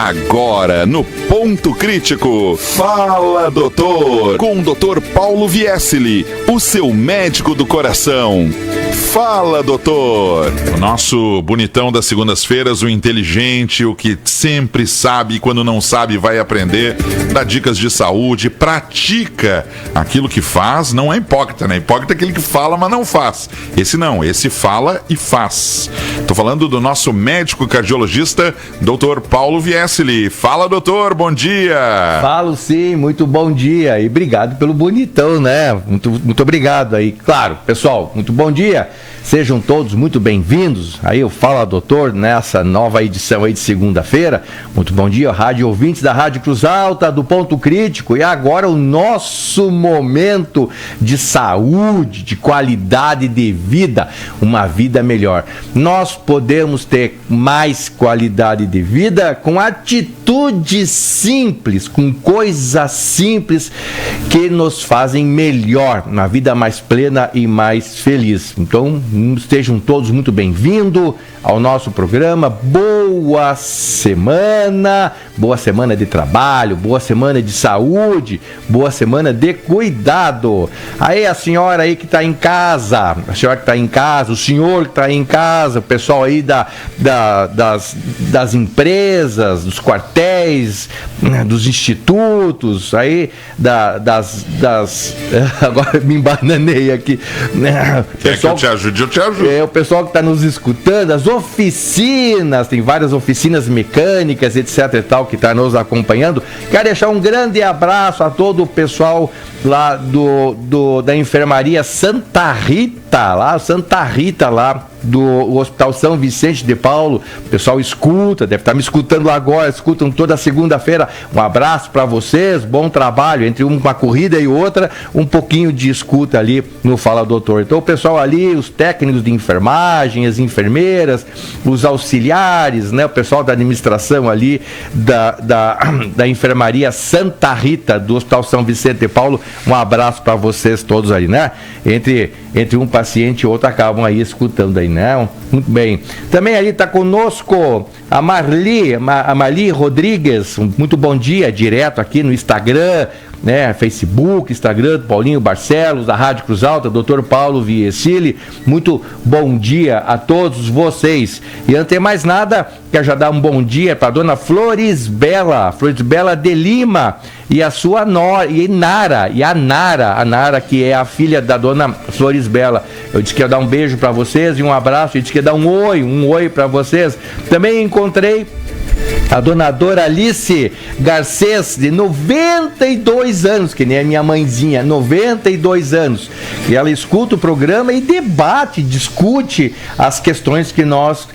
Agora, no Ponto Crítico, Fala Doutor, com o Dr. Paulo Viesili, o seu médico do coração. Fala, doutor! O nosso bonitão das segundas-feiras, o inteligente, o que sempre sabe e quando não sabe vai aprender, dá dicas de saúde, pratica aquilo que faz, não é hipócrita, né? Hipócrita é aquele que fala, mas não faz. Esse não, esse fala e faz. Tô falando do nosso médico cardiologista, Dr. Paulo Viesili. Fala, doutor, bom dia! Falo sim, muito bom dia e obrigado pelo bonitão, né? Muito obrigado aí. Claro, pessoal, muito bom dia. Sejam todos muito bem-vindos. Aí eu falo, doutor, nessa nova edição aí de segunda-feira. Muito bom dia, rádio ouvintes da Rádio Cruz Alta, do Ponto Crítico. E agora o nosso momento de saúde, de qualidade de vida, uma vida melhor. Nós podemos ter mais qualidade de vida com atitudes simples, com coisas simples que nos fazem melhor, uma vida mais plena e mais feliz. Então, estejam todos muito bem-vindos ao nosso programa. Boa semana de trabalho, boa semana de saúde, boa semana de cuidado. Aí a senhora aí que está em casa, a senhora que está em casa, o senhor que está em casa, o pessoal aí das empresas, dos quartéis, dos institutos, aí agora me embananei aqui. Quer que eu te ajude? Eu te ajudo. O pessoal que está nos escutando, as oficinas, tem várias oficinas mecânicas, etc e tal, que está nos acompanhando. Quero deixar um grande abraço a todo o pessoal lá da enfermaria Santa Rita, lá do Hospital São Vicente de Paulo. O pessoal escuta, deve estar me escutando agora, escutam toda segunda-feira. Um abraço para vocês, bom trabalho. Entre uma corrida e outra, um pouquinho de escuta ali no Fala Doutor. Então o pessoal ali, os técnicos de enfermagem, as enfermeiras, os auxiliares, né? O pessoal da administração ali da enfermaria Santa Rita do Hospital São Vicente de Paulo, um abraço para vocês todos ali, né? Entre um paciente e outro acabam aí escutando aí, né? Muito bem. Também ali está conosco a Marli Rodrigues. Muito bom dia, direto aqui no Instagram, né? Facebook, Instagram do Paulinho Barcelos, da Rádio Cruz Alta, Dr. Paulo Viesili. Muito bom dia a todos vocês. E antes de mais nada, quero já dar um bom dia para a dona Florisbela de Lima e a sua Nara, a Nara, que é a filha da dona Florisbela. Eu disse que ia dar um beijo para vocês e um abraço, eu disse que ia dar um oi para vocês. Também encontrei a dona Doralice Garcês, de 92 anos, que nem a minha mãezinha, 92 anos. E ela escuta o programa e discute as questões que nós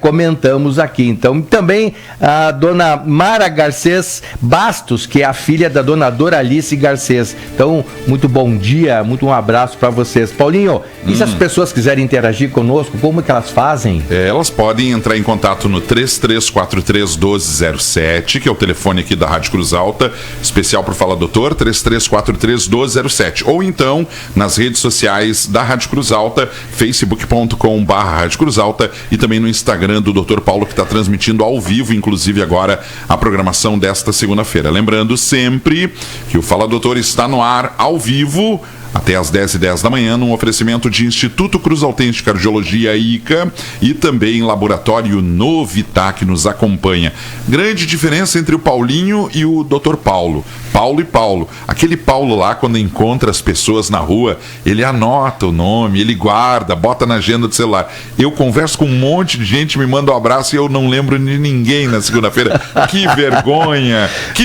comentamos aqui. Então, também a dona Mara Garcês Bastos, que é a filha da dona Doralice Garcês. Então, muito bom dia, um abraço para vocês. Paulinho, e se as pessoas quiserem interagir conosco, como que elas fazem? Elas podem entrar em contato no 3343-1207, que é o telefone aqui da Rádio Cruz Alta, especial para o Fala Doutor, 3343-1207. Ou então, nas redes sociais da Rádio Cruz Alta, facebook.com/Rádio Cruz Alta, e também no Instagram do Dr. Paulo, que está transmitindo ao vivo, inclusive agora, a programação desta segunda-feira. Lembrando sempre que o Fala Doutor está no ar ao vivo, até às 10h10 da manhã, num oferecimento de Instituto Cruz Altense de Cardiologia, ICA, e também Laboratório Novitá, que nos acompanha. Grande diferença entre o Paulinho e o Dr. Paulo. Paulo e Paulo. Aquele Paulo lá, quando encontra as pessoas na rua, ele anota o nome, ele guarda, bota na agenda do celular. Eu converso com um monte de gente, me manda um abraço e eu não lembro de ninguém na segunda-feira. Que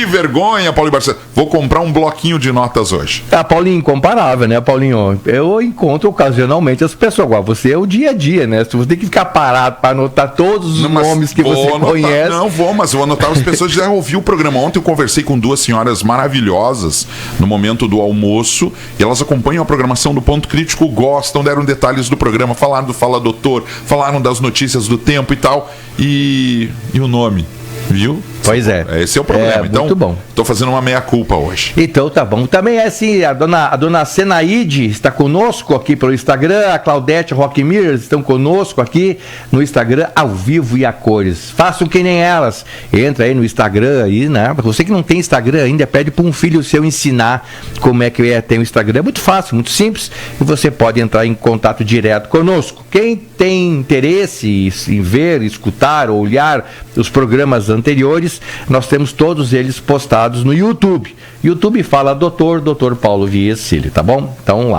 vergonha, Paulo Barcelos. Vou comprar um bloquinho de notas hoje. Paulinho, incomparável, né, Paulinho? Eu encontro ocasionalmente as pessoas. Agora, você é o dia a dia, né? Você tem que ficar parado para anotar todos os nomes que você conhece. Mas vou anotar as pessoas que já ouviram o programa. Ontem eu conversei com duas senhoras maravilhosas no momento do almoço, e elas acompanham a programação do Ponto Crítico, gostam, deram detalhes do programa, falaram do Fala Doutor, falaram das notícias do tempo e tal, e o nome, viu? Pois é. Esse é o problema. Então, muito bom. Estou fazendo uma meia-culpa hoje. Então tá bom. Também é assim, a dona Senaide está conosco aqui pelo Instagram, a Claudete Rockmir estão conosco aqui no Instagram, ao vivo e a cores. Façam que nem elas. Entra aí no Instagram aí, né? Você que não tem Instagram ainda, pede para um filho seu ensinar como é que tem o Instagram. É muito fácil, muito simples, e você pode entrar em contato direto conosco. Quem tem interesse em ver, escutar ou olhar os programas anteriores, nós temos todos eles postados no YouTube. YouTube fala Dr. Paulo Viecili, tá bom? Então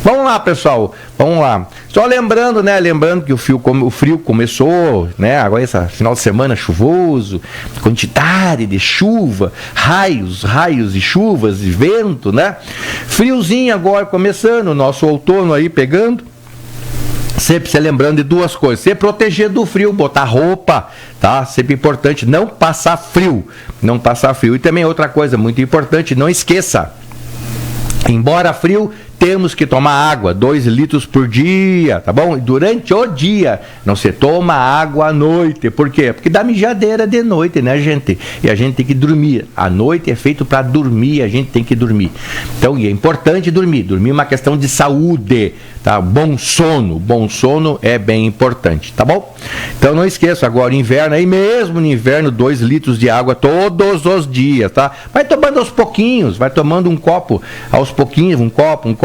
vamos lá, pessoal, vamos lá. Só lembrando, né? Lembrando que o frio começou, né? Agora esse final de semana chuvoso, quantidade de chuva, raios e chuvas e vento, né? Friozinho agora começando, o nosso outono aí pegando. Sempre se lembrando de duas coisas: se proteger do frio, botar roupa, tá? Sempre importante, não passar frio. E também outra coisa muito importante, não esqueça, embora frio, temos que tomar água, 2 litros por dia, tá bom? Durante o dia, não se toma água à noite. Por quê? Porque dá mijadeira de noite, né, gente? E a gente tem que dormir. A noite é feito para dormir, a gente tem que dormir. Então, e é importante dormir. Dormir é uma questão de saúde, tá? Bom sono é bem importante, tá bom? Então não esqueça, agora inverno, aí mesmo no inverno, 2 litros de água todos os dias, tá? Vai tomando aos pouquinhos, vai tomando um copo aos pouquinhos, um copo,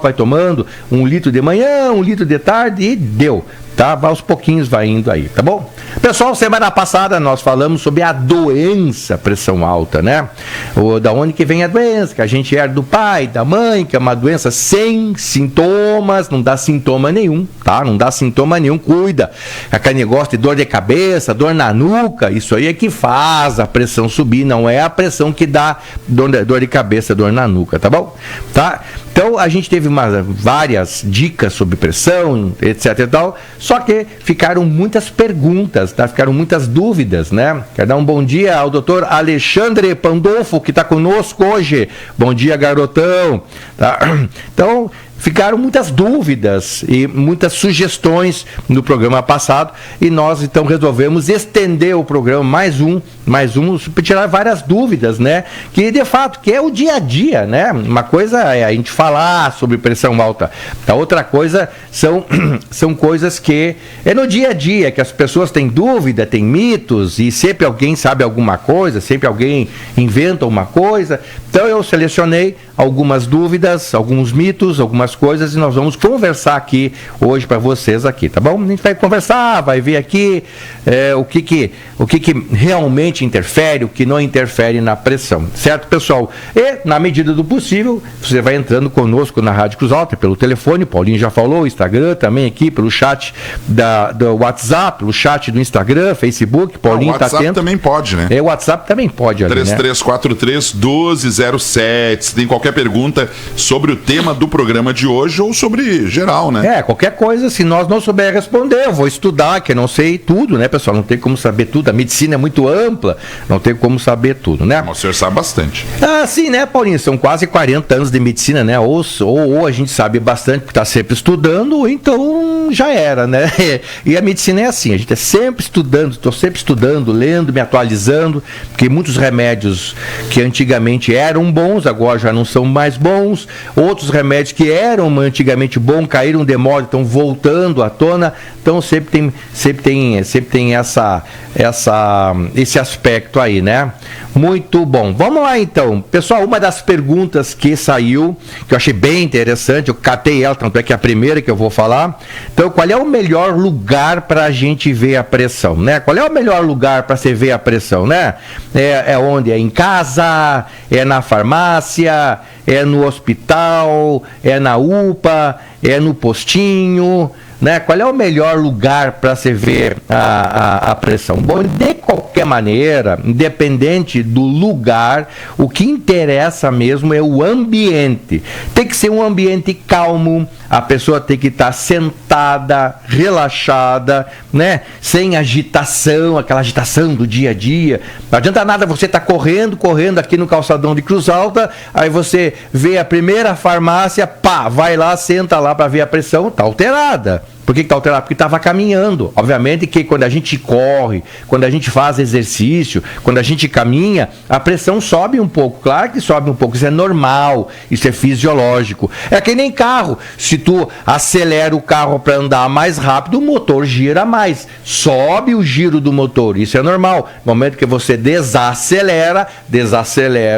vai tomando 1 litro de manhã, 1 litro de tarde e deu, tá? Vai aos pouquinhos, vai indo aí, tá bom? Pessoal, semana passada nós falamos sobre a doença pressão alta, né? Da onde que vem a doença, que a gente herda do pai, da mãe, que é uma doença sem sintomas, não dá sintoma nenhum, tá? Não dá sintoma nenhum, cuida. Aquele negócio de dor de cabeça, dor na nuca, isso aí é que faz a pressão subir, não é a pressão que dá dor de cabeça, dor na nuca, tá bom? Tá? Então a gente teve várias dicas sobre pressão, etc e tal, só que ficaram muitas perguntas, tá? Ficaram muitas dúvidas, né? Quero dar um bom dia ao doutor Alexandre Pandolfo, que está conosco hoje. Bom dia, garotão. Tá? Então, ficaram muitas dúvidas e muitas sugestões no programa passado, e nós então resolvemos estender o programa mais um, para tirar várias dúvidas, né? Que de fato, que é o dia a dia, né? Uma coisa é a gente falar sobre pressão alta, a outra coisa são coisas que é no dia a dia, que as pessoas têm dúvida, têm mitos, e sempre alguém sabe alguma coisa, sempre alguém inventa uma coisa. Então eu selecionei algumas dúvidas, alguns mitos, algumas coisas, e nós vamos conversar aqui hoje para vocês aqui, tá bom? A gente vai conversar, vai ver aqui o que realmente interfere, o que não interfere na pressão, certo, pessoal? E, na medida do possível, você vai entrando conosco na Rádio Cruz Alta, pelo telefone, Paulinho já falou, Instagram também aqui, pelo chat do WhatsApp, pelo chat do Instagram, Facebook, Paulinho está atento. O WhatsApp também pode, né? O WhatsApp também pode, ali, 3343-1207, se tem qualquer pergunta sobre o tema do programa de hoje ou sobre geral, né? Qualquer coisa, se nós não souber responder, eu vou estudar, que eu não sei tudo, né, pessoal? Não tem como saber tudo, a medicina é muito ampla, não tem como saber tudo, né? Mas o senhor sabe bastante. Sim, né, Paulinho? São quase 40 anos de medicina, né? Ou a gente sabe bastante porque está sempre estudando, ou então já era, né? E a medicina é assim, a gente é sempre estudando, estou sempre estudando, lendo, me atualizando, porque muitos remédios que antigamente eram bons, agora já não são mais bons, outros remédios que eram antigamente bons, caíram de moda, estão voltando à tona, então sempre tem esse aspecto aí, né? Muito bom. Vamos lá então. Pessoal, uma das perguntas que saiu, que eu achei bem interessante, eu catei ela, tanto é que é a primeira que eu vou falar. Então, qual é o melhor lugar para a gente ver a pressão, né? Qual é o melhor lugar para você ver a pressão, né? É onde? É em casa? É na farmácia? É no hospital? É na UPA? É no postinho? Né? Qual é o melhor lugar para se ver a pressão? Bom, de qualquer maneira, independente do lugar, o que interessa mesmo é o ambiente. Tem que ser um ambiente calmo, a pessoa tem que estar sentada, relaxada, né? Sem agitação, aquela agitação do dia a dia. Não adianta nada você estar correndo aqui no calçadão de Cruz Alta, aí você vê a primeira farmácia, vai lá, senta lá para ver a pressão, está alterada. Por que está alterado? Porque estava caminhando. Obviamente que quando a gente corre, quando a gente faz exercício, quando a gente caminha, a pressão sobe um pouco. Claro que sobe um pouco, isso é normal, isso é fisiológico. É que nem carro. Se tu acelera o carro para andar mais rápido, o motor gira mais. Sobe o giro do motor, isso é normal. No momento que você desacelera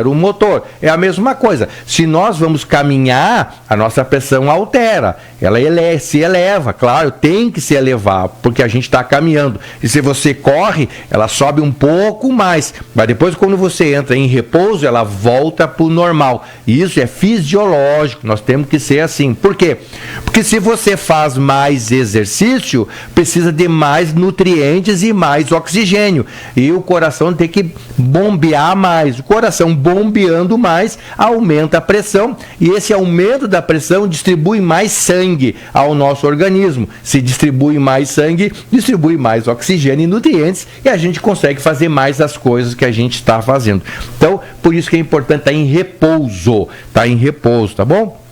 o motor. É a mesma coisa. Se nós vamos caminhar, a nossa pressão altera. Ela se eleva, claro, tem que se elevar, porque a gente está caminhando. E se você corre, ela sobe um pouco mais. Mas depois, quando você entra em repouso, ela volta para o normal. E isso é fisiológico, nós temos que ser assim. Por quê? Porque se você faz mais exercício, precisa de mais nutrientes e mais oxigênio. E o coração tem que bombear mais. O coração bombeando mais, aumenta a pressão. E esse aumento da pressão distribui mais sangue ao nosso organismo. Se distribui mais sangue, distribui mais oxigênio e nutrientes e a gente consegue fazer mais as coisas que a gente está fazendo. Então, por isso que é importante estar em repouso, tá bom?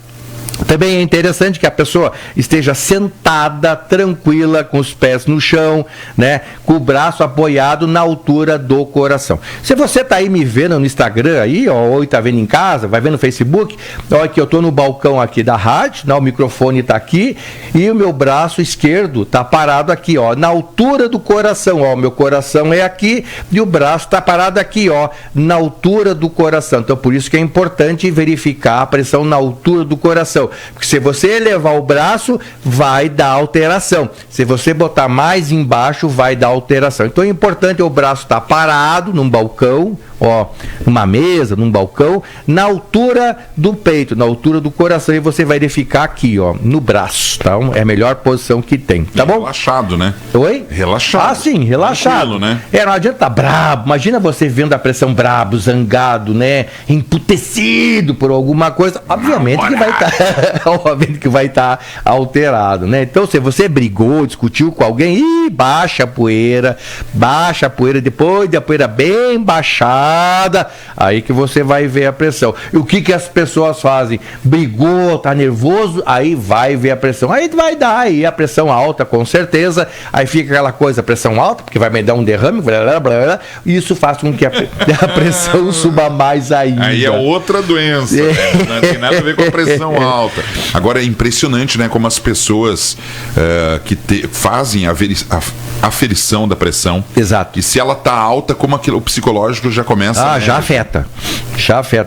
Também é interessante que a pessoa esteja sentada, tranquila, com os pés no chão, né? Com o braço apoiado na altura do coração. Se você está aí me vendo no Instagram aí, ou está vendo em casa, vai ver no Facebook, olha que eu estou no balcão aqui da rádio, né? O microfone está aqui e o meu braço esquerdo está parado aqui, ó, na altura do coração, ó, o meu coração é aqui e o braço está parado aqui, ó, na altura do coração. Então, por isso que é importante verificar a pressão na altura do coração. Porque se você elevar o braço, vai dar alteração. Se você botar mais embaixo, vai dar alteração. Então é importante o braço estar parado num balcão, ó, numa mesa, num balcão, na altura do peito, na altura do coração, e você vai ficar aqui, ó, no braço, tá? É a melhor posição que tem, tá bom? Relaxado, né? Oi? Relaxado. Ah, sim, relaxado. Tranquilo, né? Não adianta estar brabo. Imagina você vendo a pressão brabo, zangado, né? Emputecido por alguma coisa. Obviamente que vai estar obviamente que vai estar alterado, né? Então, se você brigou, discutiu com alguém, baixa a poeira, depois da poeira bem baixada, aí que você vai ver a pressão. E o que as pessoas fazem? Brigou, tá nervoso, aí vai ver a pressão. Aí vai dar aí a pressão alta, com certeza. Aí fica aquela coisa, pressão alta, porque vai me dar um derrame, blá, blá, blá, e isso faz com que a pressão suba mais ainda. Aí é outra doença, né? Não tem nada a ver com a pressão alta. Agora é impressionante, né, como as pessoas fazem a aferição da pressão. Exato. E se ela tá alta, como aquilo, o psicológico já começa... já afeta,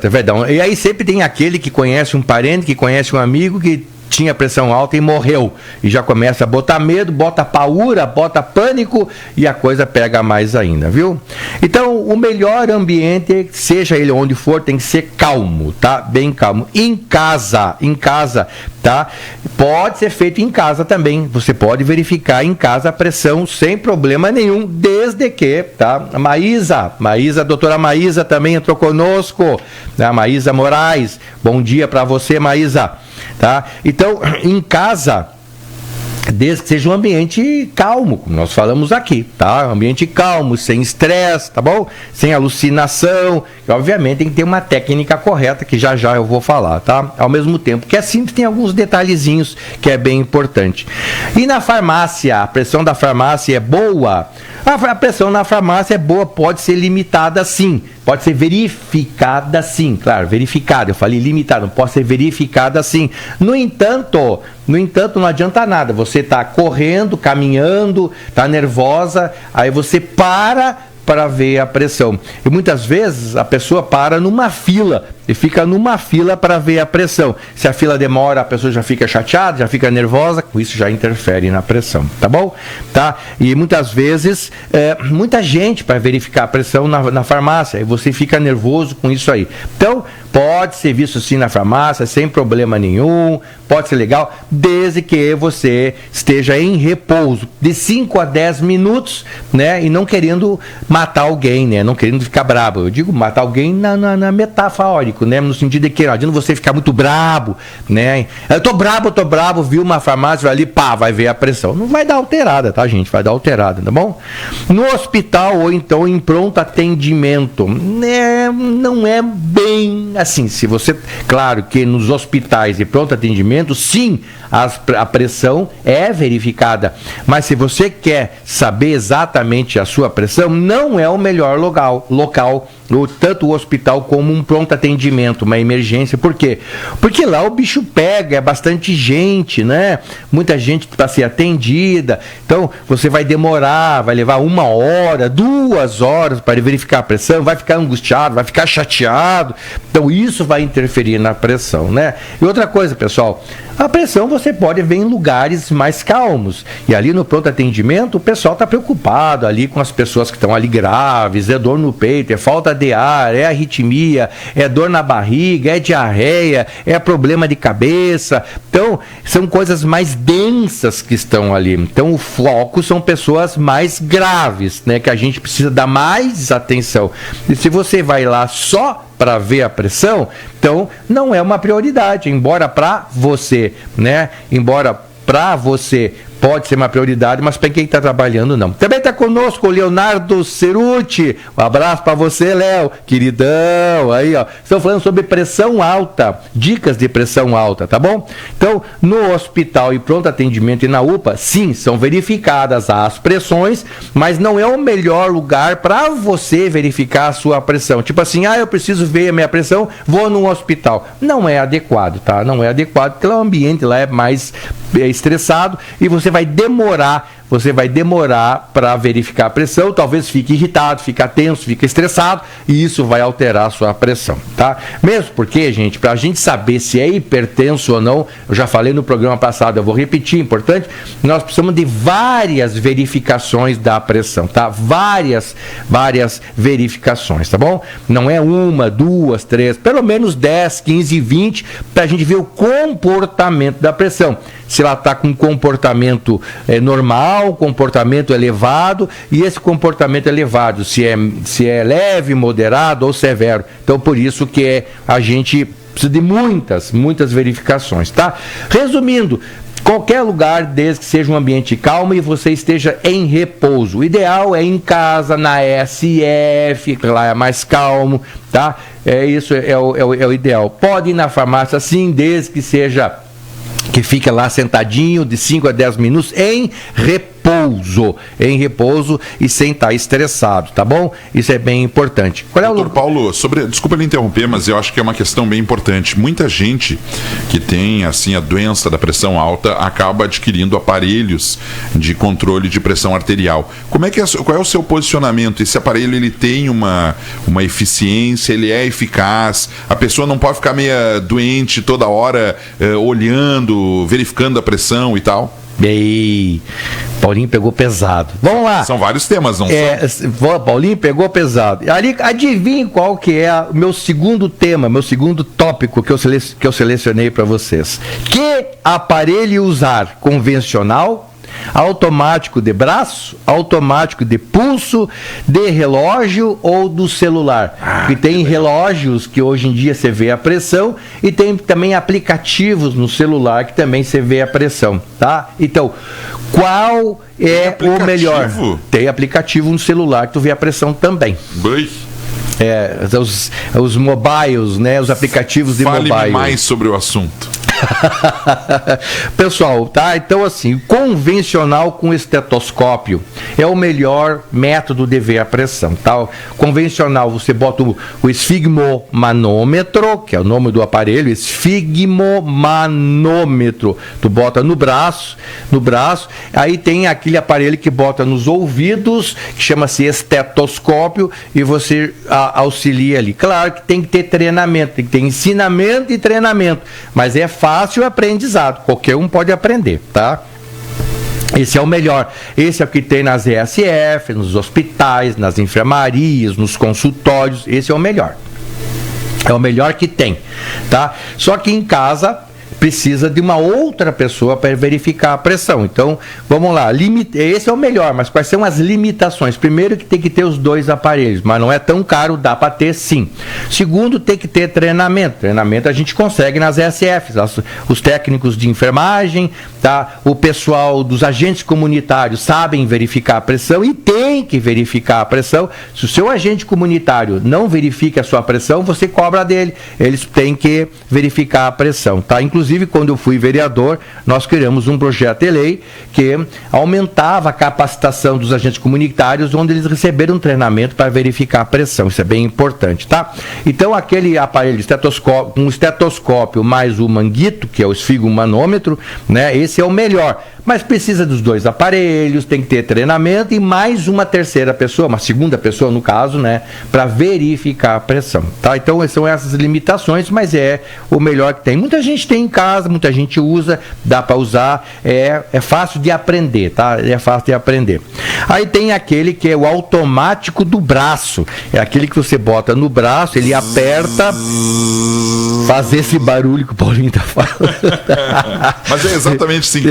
é verdade. E aí sempre tem aquele que conhece um parente, que conhece um amigo que tinha pressão alta e morreu. E já começa a botar medo, bota paura, bota pânico e a coisa pega mais ainda, viu? Então, o melhor ambiente, seja ele onde for, tem que ser calmo, tá? Bem calmo. Em casa, tá? Pode ser feito em casa também. Você pode verificar em casa a pressão sem problema nenhum, desde que, tá? A doutora Maísa também entrou conosco, a Maísa Moraes. Bom dia para você, Maísa. Tá? Então, em casa, desde que seja um ambiente calmo, como nós falamos aqui, tá? Um ambiente calmo, sem estresse, tá bom? Sem alucinação, e obviamente tem que ter uma técnica correta, que já eu vou falar, tá? Ao mesmo tempo que é simples, tem alguns detalhezinhos que é bem importante. E na farmácia, a pressão da farmácia é boa? A pressão na farmácia é boa, pode ser limitada sim, pode ser verificada sim, claro, verificada, eu falei limitada, não pode ser verificada sim. No entanto, não adianta nada, você está correndo, caminhando, está nervosa, aí você para ver a pressão. E muitas vezes a pessoa para numa fila e fica numa fila para ver a pressão. Se a fila demora, a pessoa já fica chateada, já fica nervosa, com isso já interfere na pressão, tá bom? Tá? E muitas vezes, muita gente para verificar a pressão na farmácia, e você fica nervoso com isso aí. Então, pode ser visto sim na farmácia, sem problema nenhum, pode ser legal, desde que você esteja em repouso, de 5 a 10 minutos, né? E não querendo matar alguém, né? Não querendo ficar bravo. Eu digo matar alguém na metafórica, né? No sentido de que não adianta você ficar muito brabo, né? Eu tô brabo, viu uma farmácia ali, pá, vai ver a pressão. Não vai dar alterada, tá, gente? Vai dar alterada, tá bom? No hospital ou então em pronto atendimento, não é bem assim. Se você, claro que nos hospitais e pronto atendimento, sim, a pressão é verificada. Mas se você quer saber exatamente a sua pressão, não é o melhor local, tanto o hospital como um pronto atendimento, uma emergência. Por quê? Porque lá o bicho pega, é bastante gente, né? Muita gente para ser atendida. Então, você vai demorar, vai levar 1 hora, 2 horas para verificar a pressão, vai ficar angustiado, vai ficar chateado. Então, isso vai interferir na pressão, né? E outra coisa, pessoal, a pressão você pode ver em lugares mais calmos. E ali no pronto atendimento, o pessoal está preocupado ali com as pessoas que estão ali graves, é dor no peito, é falta de ar, é arritmia, é dor na barriga, é diarreia, é problema de cabeça. Então, são coisas mais densas que estão ali. Então, o foco são pessoas mais graves, né? Que a gente precisa dar mais atenção. E se você vai lá só para ver a pressão, então não é uma prioridade, embora para você, né? Embora para você pode ser uma prioridade, mas para quem está trabalhando, não. Também está conosco o Leonardo Ceruti. Um abraço para você, Léo, queridão. Aí, ó. Estão falando sobre pressão alta, dicas de pressão alta, tá bom? Então, no hospital e pronto atendimento e na UPA, sim, são verificadas as pressões, mas não é o melhor lugar para você verificar a sua pressão. Tipo assim, eu preciso ver a minha pressão, vou num hospital. Não é adequado, tá? Não é adequado, porque o ambiente lá é mais estressado e você vai demorar para verificar a pressão, talvez fique irritado, fica tenso, fica estressado, e isso vai alterar a sua pressão, tá? Mesmo porque, gente, para a gente saber se é hipertenso ou não, eu já falei no programa passado, eu vou repetir, importante, nós precisamos de várias verificações da pressão, tá? Várias verificações, tá bom? Não é 1, 2, 3, pelo menos 10, 15, 20, para a gente ver o comportamento da pressão. Se ela está com um comportamento normal, comportamento elevado, e esse comportamento elevado, se é leve, moderado ou severo. Então, por isso que a gente precisa de muitas verificações, tá? Resumindo, qualquer lugar, desde que seja um ambiente calmo e você esteja em repouso. O ideal é em casa, na SF, que lá é mais calmo, tá? Isso é o ideal. Pode ir na farmácia, sim, desde que fique lá sentadinho de 5 a 10 minutos em repouso e sem estar estressado, tá bom? Isso é bem importante. Doutor Paulo, desculpa me interromper, mas eu acho que é uma questão bem importante. Muita gente que tem assim a doença da pressão alta acaba adquirindo aparelhos de controle de pressão arterial. Qual é o seu posicionamento? Esse aparelho ele tem uma eficiência, ele é eficaz? A pessoa não pode ficar meio doente toda hora olhando, verificando a pressão e tal? Ei, Paulinho pegou pesado. Vamos lá. São vários temas, não são? Paulinho pegou pesado. Ali, adivinhe qual que é o meu segundo tema, meu segundo tópico que eu selecionei para vocês. Que aparelho usar? Convencional, automático de braço, automático de pulso, de relógio ou do celular? Porque tem relógios que hoje em dia você vê a pressão e tem também aplicativos no celular que também você vê a pressão, tá? Então, qual é o melhor? Tem aplicativo no celular que tu vê a pressão também. Os mobiles, né? Os aplicativos de mobile. Fale mais sobre o assunto. Pessoal, tá? Então assim, convencional com estetoscópio é o melhor método de ver a pressão, tá? Convencional, você bota o esfigmomanômetro, que é o nome do aparelho, esfigmomanômetro. Tu bota no braço, aí tem aquele aparelho que bota nos ouvidos, que chama-se estetoscópio, e você auxilia ali. Claro que tem que ter treinamento, tem que ter ensinamento e treinamento, mas é fácil o aprendizado, qualquer um pode aprender, tá? Esse é o melhor, esse é o que tem nas ESF, nos hospitais, nas enfermarias, nos consultórios, esse é o melhor que tem, tá? Só que em casa precisa de uma outra pessoa para verificar a pressão. Então, vamos lá, esse é o melhor, mas quais são as limitações? Primeiro que tem que ter os 2 aparelhos, mas não é tão caro, dá para ter sim. Segundo, tem que ter treinamento. Treinamento a gente consegue nas ESFs, os técnicos de enfermagem, tá? O pessoal dos agentes comunitários sabem verificar a pressão e tem que verificar a pressão. Se o seu agente comunitário não verifica a sua pressão, você cobra dele. Eles têm que verificar a pressão, tá? Inclusive Inclusive, quando eu fui vereador, nós criamos um projeto de lei que aumentava a capacitação dos agentes comunitários, onde eles receberam treinamento para verificar a pressão. Isso é bem importante, tá? Então, aquele aparelho estetoscópio, um estetoscópio mais o manguito, que é o esfigmomanômetro, né? Esse é o melhor. Mas precisa dos dois aparelhos, tem que ter treinamento e mais uma terceira pessoa, uma segunda pessoa no caso, né, para verificar a pressão, tá? Então são essas limitações, mas é o melhor que tem. Muita gente tem em casa, muita gente usa, dá para usar, é fácil de aprender, tá? É fácil de aprender. Aí tem aquele que é o automático do braço, é aquele que você bota no braço, ele aperta, faz esse barulho que o Paulinho tá falando. Mas é exatamente sim.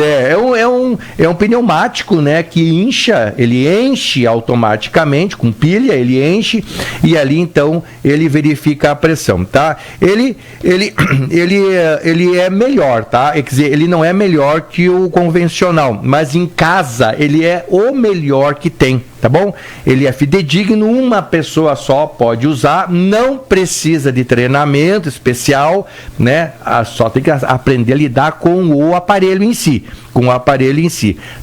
É um pneumático, né, que incha, ele enche automaticamente, com pilha, ele enche e ali então ele verifica a pressão, tá? Ele é melhor, tá? Quer dizer, ele não é melhor que o convencional, mas em casa ele é o melhor que tem, tá bom? Ele é fidedigno, uma pessoa só pode usar, não precisa de treinamento especial, né? Só tem que aprender a lidar com o aparelho em si,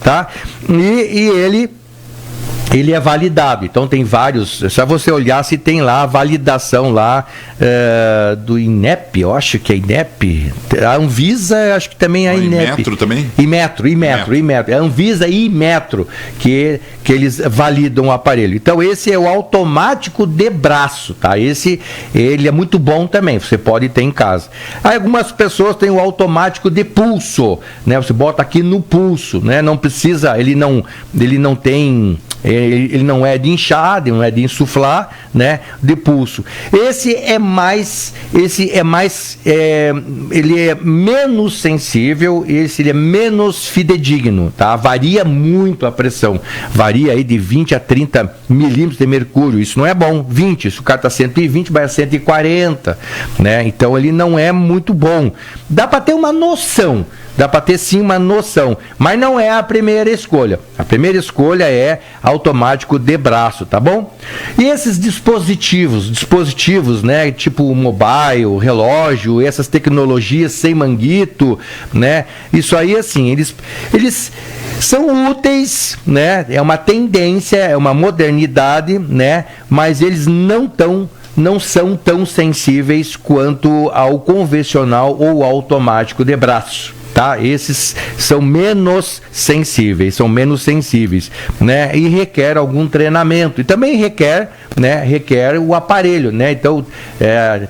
tá? E ele é validado, então tem vários, só você olhar se tem lá a validação lá do INEP, eu acho que é INEP, a Anvisa, acho que também é a INEP. Imetro também? Imetro, é a Anvisa e Imetro, que eles validam o aparelho. Então esse é o automático de braço, tá? Ele é muito bom também, você pode ter em casa. Aí algumas pessoas têm o automático de pulso, né? Você bota aqui no pulso, né? Não precisa, ele não é de inchar, não é de insuflar, né, de pulso. Ele é menos sensível, ele é menos fidedigno, tá? Varia muito a pressão, varia aí de 20 a 30 milímetros de mercúrio, isso não é bom, 20, se o cara está 120 vai a 140, né? Então ele não é muito bom. Dá para ter uma noção, dá para ter sim uma noção, mas não é a primeira escolha. A primeira escolha é automático de braço, tá bom? E esses dispositivos, né, tipo o mobile, relógio, essas tecnologias sem manguito, né? Isso aí, assim, eles são úteis, né? É uma tendência, é uma modernidade, né? Mas eles não são tão sensíveis quanto ao convencional ou automático de braço, tá? Esses são menos sensíveis, né? E requer algum treinamento e também requer o aparelho, né? Então,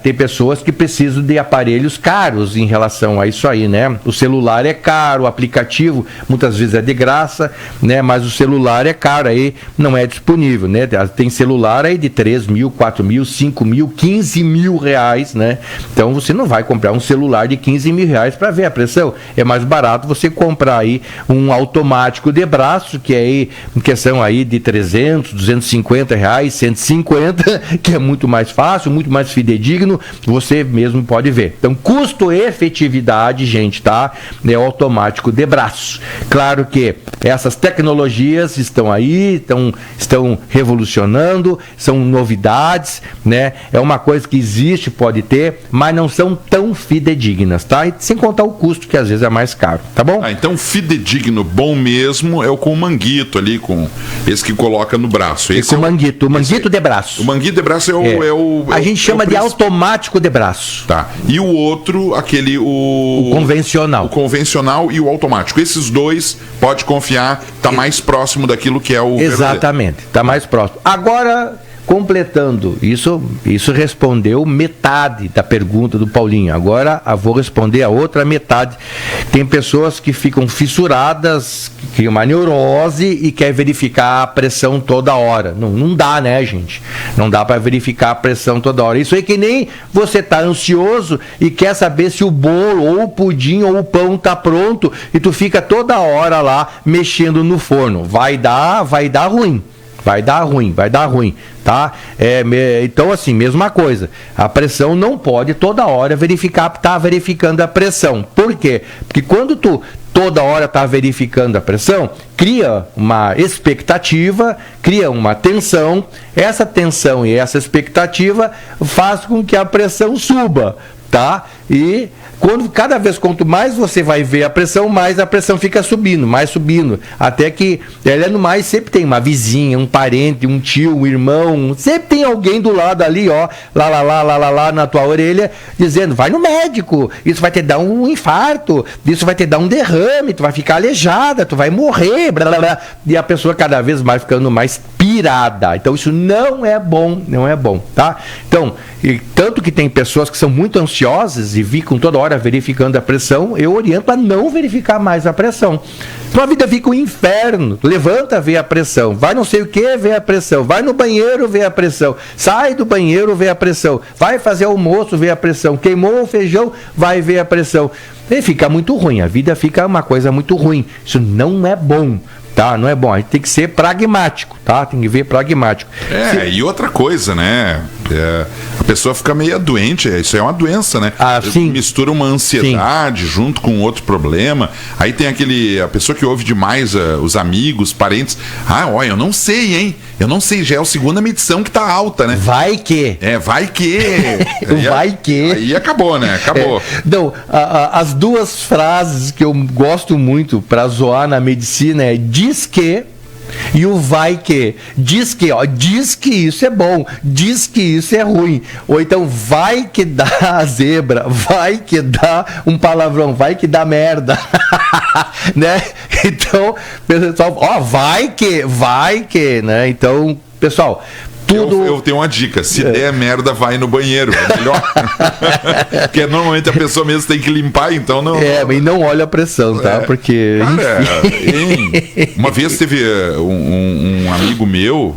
tem pessoas que precisam de aparelhos caros em relação a isso aí, né? O celular é caro, o aplicativo muitas vezes é de graça, né? Mas o celular é caro, aí não é disponível, né? Tem celular aí de 3 mil, 4 mil, 5 mil, 15 mil reais, né? Então, você não vai comprar um celular de 15 mil reais para ver a pressão. É mais barato você comprar aí um automático de braço, que é aí, em questão aí de 300, 250 reais, 150, que é muito mais fácil, muito mais fidedigno, você mesmo pode ver. Então, custo-efetividade, gente, tá? É o automático de braço. Claro que essas tecnologias estão aí, estão revolucionando, são novidades, né? É uma coisa que existe, pode ter, mas não são tão fidedignas, tá? E sem contar o custo, que às vezes é mais caro, tá bom? Então fidedigno, bom mesmo, é o com manguito ali, com esse que coloca no braço. Esse com manguito, o manguito de braço. O manguito de braço a gente chama de automático de braço. Tá. E o outro, o convencional. O convencional e o automático. Esses dois, pode confiar, tá mais próximo daquilo que é o exatamente, tá mais próximo. Agora, completando, isso respondeu metade da pergunta do Paulinho. Agora eu vou responder a outra metade. Tem pessoas que ficam fissuradas, que criam uma neurose e quer verificar a pressão toda hora. Não dá, né, gente? Não dá para verificar a pressão toda hora. Isso aí que nem você tá ansioso e quer saber se o bolo, ou o pudim, ou o pão tá pronto e tu fica toda hora lá mexendo no forno. Vai dar ruim. Vai dar ruim, tá? Então, assim, mesma coisa. A pressão não pode toda hora tá verificando a pressão. Por quê? Porque quando tu toda hora tá verificando a pressão, cria uma expectativa, cria uma tensão. Essa tensão e essa expectativa faz com que a pressão suba, tá? E Quanto mais você vai ver a pressão, mais a pressão fica subindo, até que ela no mais sempre tem uma vizinha, um parente, um tio, um irmão, sempre tem alguém do lado ali, ó, lá na tua orelha, dizendo, vai no médico, isso vai te dar um infarto, isso vai te dar um derrame, tu vai ficar aleijada, tu vai morrer, blá, blá, blá. E a pessoa cada vez mais ficando mais pirada. Então isso não é bom, tá? Então, tanto que tem pessoas que são muito ansiosas e ficam toda hora verificando a pressão, eu oriento a não verificar mais a pressão. Então a vida fica um inferno. Levanta, vê a pressão. Vai não sei o que, vê a pressão. Vai no banheiro, vê a pressão. Sai do banheiro, vê a pressão. Vai fazer almoço, vê a pressão. Queimou o feijão, vai ver a pressão. E fica muito ruim. A vida fica uma coisa muito ruim. Isso não é bom. Tá, não é bom, a gente tem que ser pragmático, tá? Tem que ver pragmático. E outra coisa, né? A pessoa fica meio doente, isso é uma doença, né? Sim. Mistura uma ansiedade junto com outro problema. Aí tem a pessoa que ouve demais os amigos, parentes. Olha, eu não sei, hein? Eu não sei, já é a segunda medição que tá alta, né? Vai que. Vai que. Vai que. Aí acabou, né? Acabou. Não, as duas frases que eu gosto muito pra zoar na medicina é diz que e o vai que. Diz que isso é bom, diz que isso é ruim. Ou então vai que dá zebra, vai que dá um palavrão, vai que dá merda. Né? Então, pessoal, vai que, né? Então, pessoal, tudo... Eu tenho uma dica, se der merda, vai no banheiro, é melhor. Porque normalmente a pessoa mesmo tem que limpar, então não... e não olha a pressão, tá? Porque... Cara, uma vez teve um amigo meu,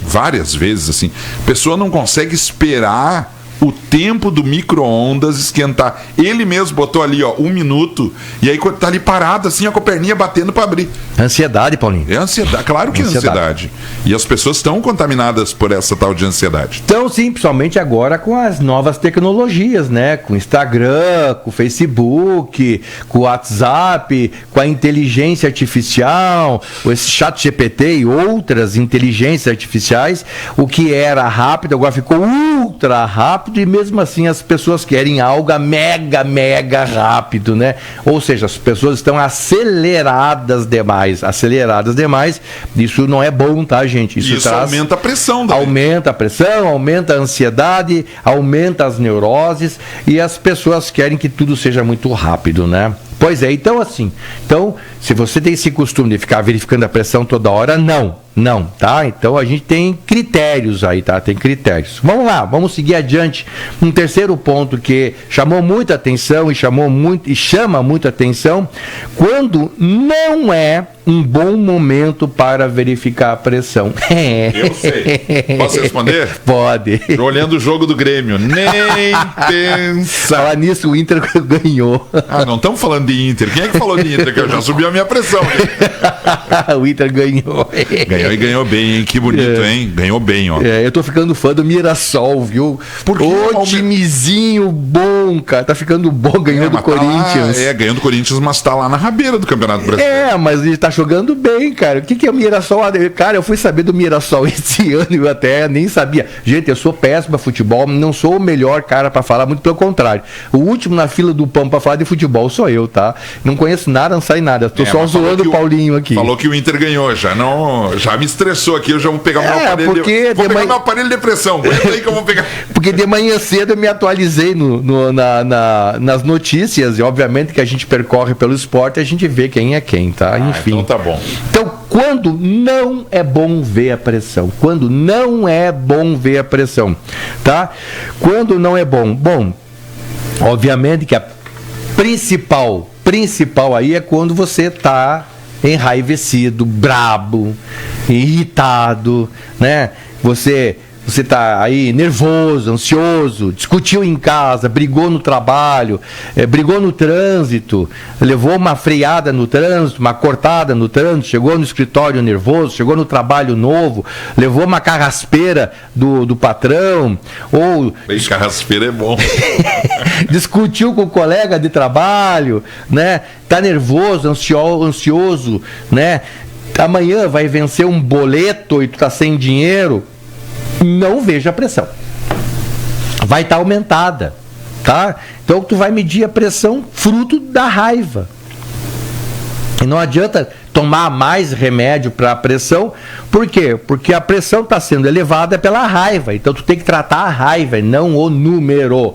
várias vezes assim, a pessoa não consegue esperar o tempo do micro-ondas esquentar. Ele mesmo botou ali, 1 minuto, e aí quando tá ali parado, assim, com a perninha batendo para abrir. Ansiedade, Paulinho. É ansiedade, claro que é ansiedade. E as pessoas estão contaminadas por essa tal de ansiedade. Então, sim, principalmente agora com as novas tecnologias, né? Com o Instagram, com o Facebook, com o WhatsApp, com a inteligência artificial, esse chat GPT e outras inteligências artificiais, o que era rápido agora ficou ultra rápido, e mesmo assim as pessoas querem algo mega rápido, né? Ou seja, as pessoas estão aceleradas demais, isso não é bom, tá, gente? Isso aumenta a pressão daí. Aumenta a pressão, aumenta a ansiedade, aumenta as neuroses, e as pessoas querem que tudo seja muito rápido, né? Pois é, então assim, se você tem esse costume de ficar verificando a pressão toda hora, não, tá? Então a gente tem critérios aí, tá? Tem critérios. Vamos lá, vamos seguir adiante. Um terceiro ponto que chamou muita atenção e chama muita atenção, quando não é um bom momento para verificar a pressão. Eu sei. Posso responder? Pode. Olhando o jogo do Grêmio, nem pensa. Falar nisso, o Inter ganhou. Não estamos falando de Inter. Quem é que falou de Inter? Que eu já subi a minha pressão. O Inter ganhou. Ganhou e ganhou bem, hein? Que bonito, hein? Ganhou bem, ó. Eu tô ficando fã do Mirassol, viu? Timezinho bom, cara. Tá ficando bom, ganhando do Corinthians. Ganhando do Corinthians, mas tá lá na rabeira do Campeonato Brasileiro. Mas ele tá jogando bem, cara. O que é o Mirassol? Cara, eu fui saber do Mirassol esse ano e eu até nem sabia. Gente, eu sou péssimo a futebol, não sou o melhor cara pra falar, muito pelo contrário. O último na fila do pão pra falar de futebol sou eu, tá? Não conheço nada, não sai nada. Tô só zoando o Paulinho aqui. Falou que o Inter ganhou, já me estressou aqui, eu já vou pegar meu aparelho meu aparelho de pressão. Aí que eu vou pegar. Porque de manhã cedo eu me atualizei nas notícias, e obviamente que a gente percorre pelo esporte, a gente vê quem é quem, tá? Enfim. Então tá bom. Então, quando não é bom ver a pressão? Quando não é bom ver a pressão, tá? Quando não é bom? Bom, obviamente que a principal aí é quando você tá enraivecido, brabo, irritado, né? Você tá aí nervoso, ansioso, discutiu em casa, brigou no trabalho, brigou no trânsito, levou uma freada no trânsito, uma cortada no trânsito, chegou no escritório nervoso, chegou no trabalho novo, levou uma carraspeira do patrão, ou... Carraspeira é bom. Discutiu com o colega de trabalho, né? Tá nervoso, ansioso, né? Amanhã vai vencer um boleto e tu tá sem dinheiro. Não veja a pressão. Vai estar aumentada. tá? Então tu vai medir a pressão fruto da raiva. E não adianta tomar mais remédio para a pressão. Por quê? Porque a pressão está sendo elevada pela raiva. Então tu tem que tratar a raiva e não o número.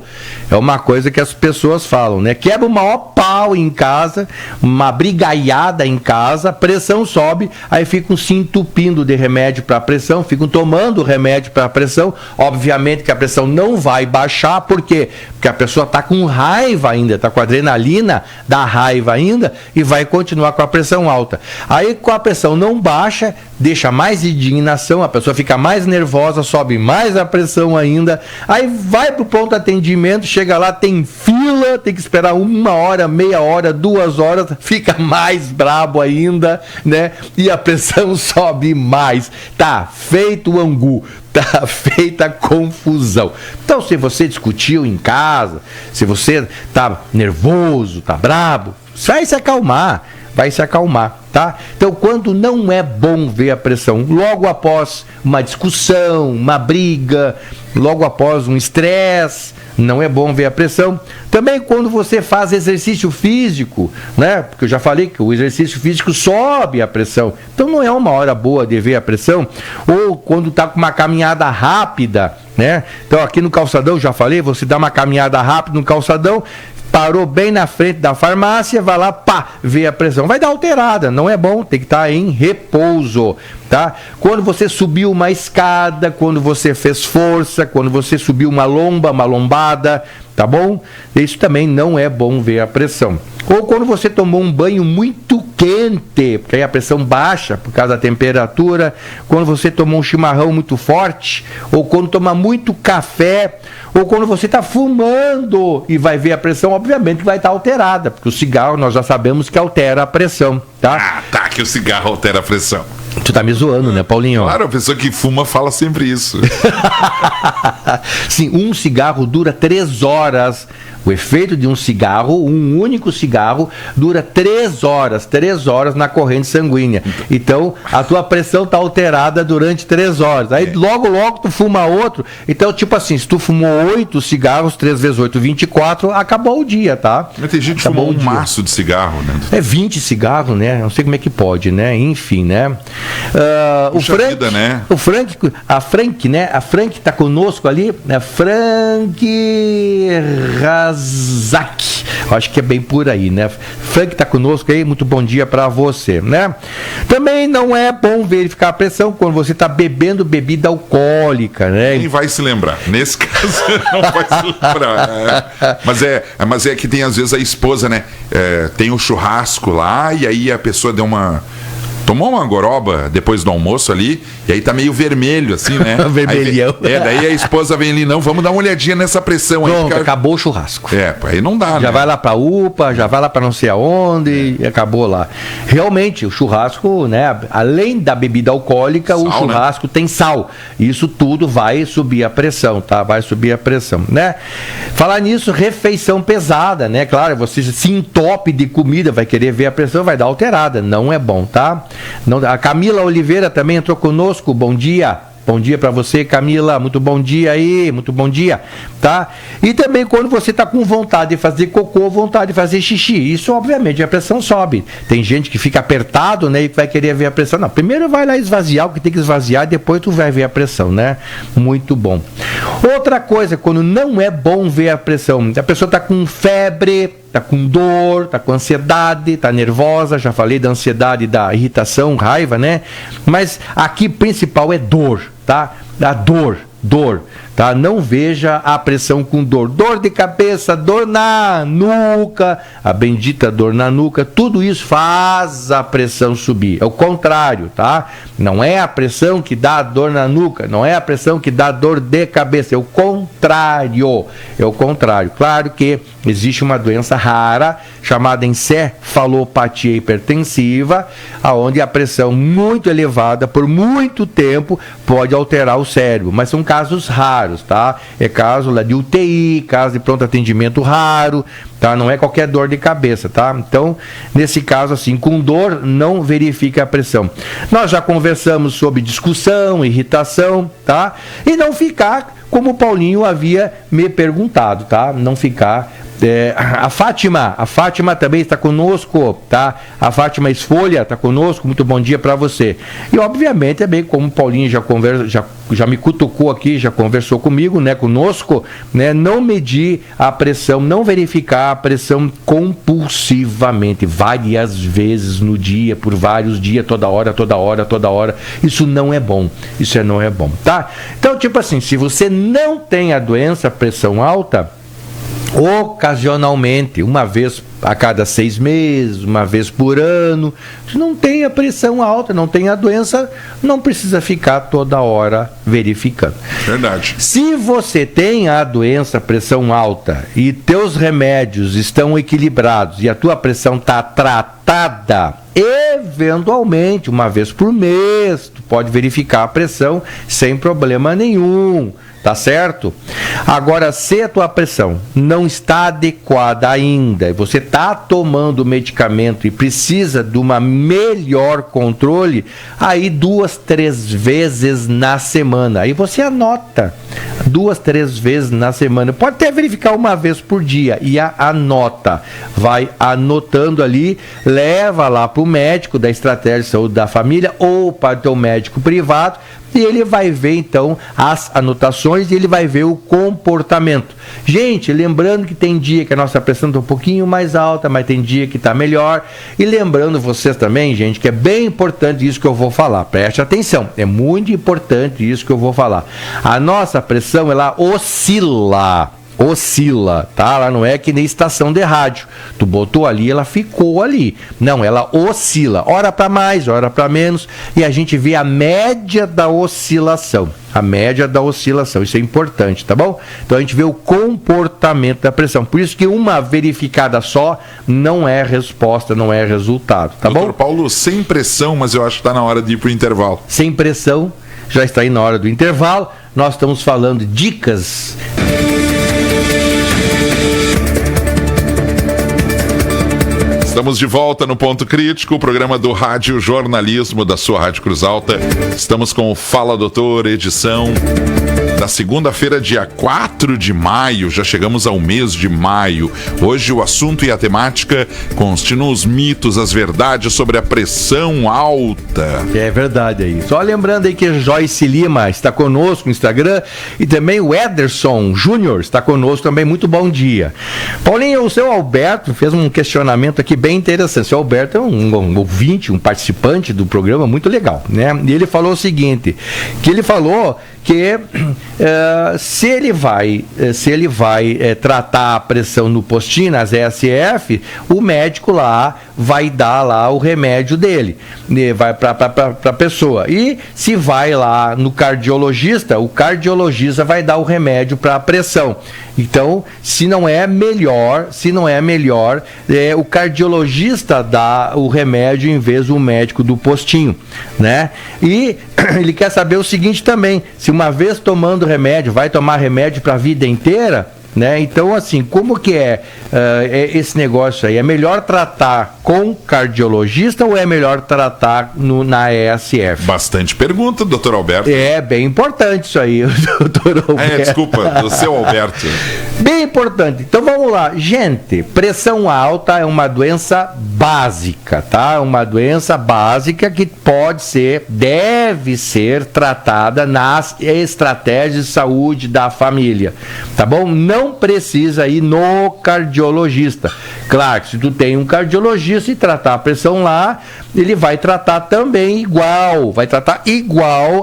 É uma coisa que as pessoas falam, né? Quebra o maior pau em casa, uma brigaiada em casa, a pressão sobe, aí ficam se entupindo de remédio para a pressão, ficam tomando remédio para a pressão. Obviamente que a pressão não vai baixar. Por quê? Porque a pessoa está com raiva ainda, está com adrenalina da raiva ainda e vai continuar com a pressão alta. Aí com a pressão não baixa, deixa mais indignação, a pessoa fica mais nervosa, sobe mais a pressão ainda, aí vai para o pronto atendimento, chega lá, tem fila, tem que esperar 1 hora, meia hora, 2 horas, fica mais brabo ainda, né? E a pressão sobe mais, tá feito o angu, tá feita a confusão. Então, se você discutiu em casa, se você tá nervoso, tá brabo, vai se acalmar, tá? Então, quando não é bom ver a pressão, logo após uma discussão, uma briga, logo após um estresse, não é bom ver a pressão. Também quando você faz exercício físico, né? Porque eu já falei que o exercício físico sobe a pressão. Então, não é uma hora boa de ver a pressão. Ou quando está com uma caminhada rápida, né? Então, aqui no calçadão, já falei, você dá uma caminhada rápida no calçadão, parou bem na frente da farmácia, vai lá, pá, vê a pressão. Vai dar alterada, não é bom, tem que estar em repouso, tá? Quando você subiu uma escada, quando você fez força, quando você subiu uma lombada, tá bom? Isso também não é bom ver a pressão. Ou quando você tomou um banho muito quente, porque aí a pressão baixa por causa da temperatura, quando você tomou um chimarrão muito forte, ou quando toma muito café, ou quando você está fumando e vai ver a pressão, obviamente vai estar alterada, porque o cigarro nós já sabemos que altera a pressão, tá? Ah, tá, que o cigarro altera a pressão. Tu tá me zoando, né, Paulinho? Claro, a pessoa que fuma fala sempre isso. Sim, um cigarro dura 3 horas. O efeito de um cigarro, um único cigarro, dura 3 horas na corrente sanguínea. Então, a tua pressão está alterada durante 3 horas. Aí, logo tu fuma outro. Então, tipo assim, se tu fumou 8 cigarros, 3 vezes 8, 24, acabou o dia, tá? Mas tem gente que fumou um maço de cigarro, né? É 20 cigarros, né? Não sei como é que pode, né? Enfim, né? O Frank, vida, né? A Frank tá conosco ali, né? Frank Razak, acho que é bem por aí, né? Frank tá conosco aí, muito bom dia para você, né? Também não é bom verificar a pressão quando você tá bebendo bebida alcoólica, né? Nem vai se lembrar, nesse caso não vai se lembrar. Mas é que tem às vezes a esposa, né? Tem o churrasco lá e aí a pessoa tomou uma goroba depois do almoço ali, e aí tá meio vermelho, assim, né? Vermelhão. Daí a esposa vem ali, não, vamos dar uma olhadinha nessa pressão aí. Pronto, acabou o churrasco. Aí não dá, já vai lá pra UPA, já vai lá pra não sei aonde, e acabou lá. Realmente, o churrasco, né? Além da bebida alcoólica, o churrasco, né? Tem sal. Isso tudo vai subir a pressão, tá? Vai subir a pressão, né? Falar nisso, refeição pesada, né? Claro, você se entope de comida, vai querer ver a pressão, vai dar alterada. Não é bom, tá? Não, a Camila Oliveira também entrou conosco, bom dia. Bom dia para você, Camila, muito bom dia aí, muito bom dia, tá? E também quando você tá com vontade de fazer cocô, vontade de fazer xixi, isso obviamente a pressão sobe. Tem gente que fica apertado, né, e vai querer ver a pressão. Não, primeiro vai lá esvaziar o que tem que esvaziar, depois tu vai ver a pressão, né? Muito bom. Outra coisa, quando não é bom ver a pressão, a pessoa tá com febre, tá com dor, tá com ansiedade, tá nervosa, já falei da ansiedade, da irritação, raiva, né? Mas aqui principal é dor, tá? A dor, tá? Não veja a pressão com dor de cabeça, dor na nuca, a bendita dor na nuca, tudo isso faz a pressão subir. É o contrário, tá? Não é a pressão que dá dor na nuca, não é a pressão que dá dor de cabeça, é o contrário. É o contrário. Claro que existe uma doença rara chamada encefalopatia hipertensiva, aonde a pressão muito elevada por muito tempo pode alterar o cérebro, mas são casos raros, tá? É caso lá de UTI, caso de pronto atendimento raro, tá? Não é qualquer dor de cabeça, tá? Então, nesse caso, assim, com dor, não verifica a pressão. Nós já conversamos sobre discussão, irritação, tá? E não ficar como o Paulinho havia me perguntado, tá? Não ficar... A Fátima também está conosco, tá? A Fátima Esfolha está conosco, muito bom dia para você. E obviamente também, como o Paulinho já me cutucou aqui, já conversou comigo, né, conosco, né, não medir a pressão, não verificar a pressão compulsivamente, várias vezes no dia, por vários dias, toda hora. Isso não é bom, tá? Então, tipo assim, se você não tem a doença, pressão alta, ocasionalmente, uma vez a cada 6 meses, uma vez por ano, se não tem a pressão alta, não tem a doença, não precisa ficar toda hora verificando. Verdade. Se você tem a doença, pressão alta, e teus remédios estão equilibrados e a tua pressão está tratada, eventualmente, uma vez por mês, tu pode verificar a pressão sem problema nenhum. Tá certo? Agora, se a tua pressão não está adequada ainda, você está tomando medicamento e precisa de uma melhor controle, aí 2, 3 vezes na semana. Aí você anota 2, 3 vezes na semana. Pode até verificar uma vez por dia e anota. Vai anotando ali, leva lá para o médico da Estratégia de Saúde da Família ou para o teu médico privado, e ele vai ver então as anotações e ele vai ver o comportamento. Gente, lembrando que tem dia que a nossa pressão está um pouquinho mais alta, mas tem dia que está melhor. E lembrando vocês também, gente, que é bem importante isso que eu vou falar. Preste atenção, é muito importante isso que eu vou falar. A nossa pressão, ela oscila, tá? Ela não é que nem estação de rádio. Tu botou ali, ela ficou ali. Não, ela oscila. Hora para mais, hora para menos. E a gente vê a média da oscilação. Isso é importante, tá bom? Então a gente vê o comportamento da pressão. Por isso que uma verificada só não é resposta, não é resultado, tá bom? Doutor Paulo, sem pressão, mas eu acho que está na hora de ir pro intervalo. Sem pressão, já está aí na hora do intervalo. Nós estamos falando de dicas. Estamos de volta no Ponto Crítico, o programa do Rádio Jornalismo da sua Rádio Cruz Alta. Estamos com o Fala Doutor, edição da segunda-feira, dia 4 de maio. Já chegamos ao mês de maio. Hoje o assunto e a temática continuam os mitos, as verdades sobre a pressão alta. É verdade aí. Só lembrando aí que a Joyce Lima está conosco no Instagram e também o Ederson Júnior está conosco também. Muito bom dia. Paulinho, o seu Alberto fez um questionamento aqui bem interessante. O seu Alberto é um ouvinte, um participante do programa muito legal, né? E ele falou o seguinte, que ele falou que se ele vai tratar a pressão no postinho, nas ESF, o médico lá vai dar lá o remédio dele, vai para a pessoa. E se vai lá no cardiologista, o cardiologista vai dar o remédio para a pressão. Então, se não é melhor, o cardiologista dá o remédio em vez do médico do postinho, né? E ele quer saber o seguinte também, se uma vez tomando remédio, vai tomar remédio para a vida inteira, né? Então, assim, como que é esse negócio aí? É melhor tratar com cardiologista ou é melhor tratar na ESF? Bastante pergunta, doutor Alberto. É bem importante isso aí, doutor Alberto. Desculpa, do seu Alberto. Bem importante. Então vamos lá. Gente, pressão alta é uma doença básica, tá? Uma doença básica que deve ser tratada nas estratégias de saúde da família, tá bom? Não precisa ir no cardiologista. Claro que se tu tem um cardiologista e tratar a pressão lá, ele vai tratar também igual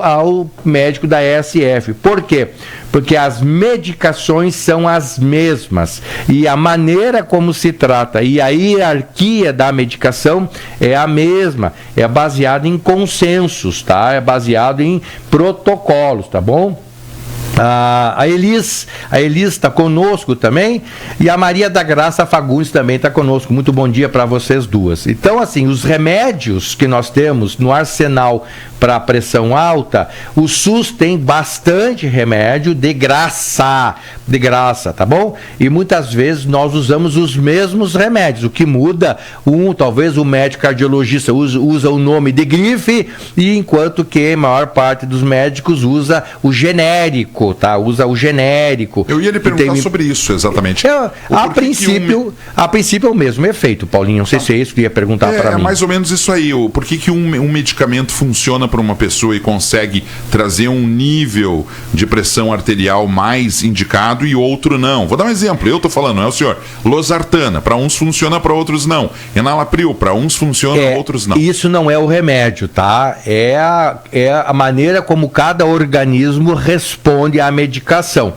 ao médico da ESF. Por quê? Porque as medicações são as mesmas e a maneira como se trata e a hierarquia da medicação é a mesma, é baseada em consensos, tá? É baseado em protocolos, tá bom? A Elis está conosco também e a Maria da Graça Fagundes também está conosco. Muito bom dia para vocês duas. Então, assim, os remédios que nós temos no arsenal para pressão alta, o SUS tem bastante remédio de graça, tá bom? E muitas vezes nós usamos os mesmos remédios. O que muda, talvez o médico cardiologista usa o nome de grife, e enquanto que a maior parte dos médicos usa o genérico, tá? Usa o genérico. Eu ia lhe perguntar sobre isso, exatamente. A princípio é o mesmo efeito, Paulinho. Não sei se é isso que ia perguntar para mim. É mais ou menos isso aí. Por que um medicamento funciona para uma pessoa e consegue trazer um nível de pressão arterial mais indicado e outro não? Vou dar um exemplo. Eu estou falando, não é o senhor? Losartana, para uns funciona, para outros não. Enalapril, para uns funciona, para outros não. Isso não é o remédio, tá? É a maneira como cada organismo responde à medicação.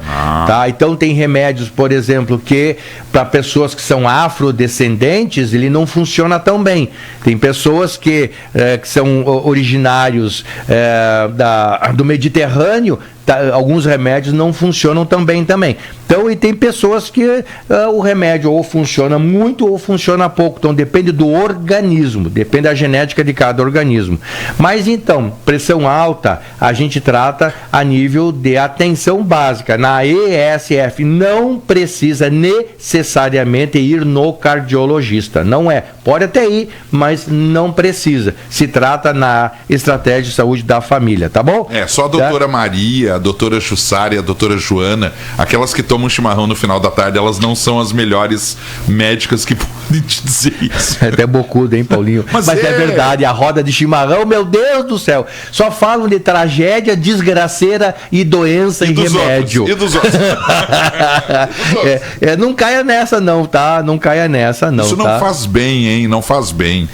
Tá? Então tem remédios, por exemplo, que para pessoas que são afrodescendentes, ele não funciona tão bem. Tem pessoas que são originários do Mediterrâneo, alguns remédios não funcionam tão bem também. Então, e tem pessoas que o remédio ou funciona muito ou funciona pouco. Então, depende do organismo, depende da genética de cada organismo. Mas, então, pressão alta, a gente trata a nível de atenção básica. Na ESF, não precisa necessariamente ir no cardiologista. Não é. Pode até ir, mas não precisa. Se trata na estratégia de saúde da família, tá bom? Só a doutora Maria, a doutora Chussari, a doutora Joana, aquelas que tomam chimarrão no final da tarde, elas não são as melhores médicas que podem te dizer isso. É até bocudo, hein, Paulinho? Mas é verdade, a roda de chimarrão, meu Deus do céu, só falam de tragédia, desgraceira e doença e remédio. Outros. E dos outros? Não caia nessa não, tá? Não caia nessa não, isso tá? Não faz bem, hein? Não faz bem.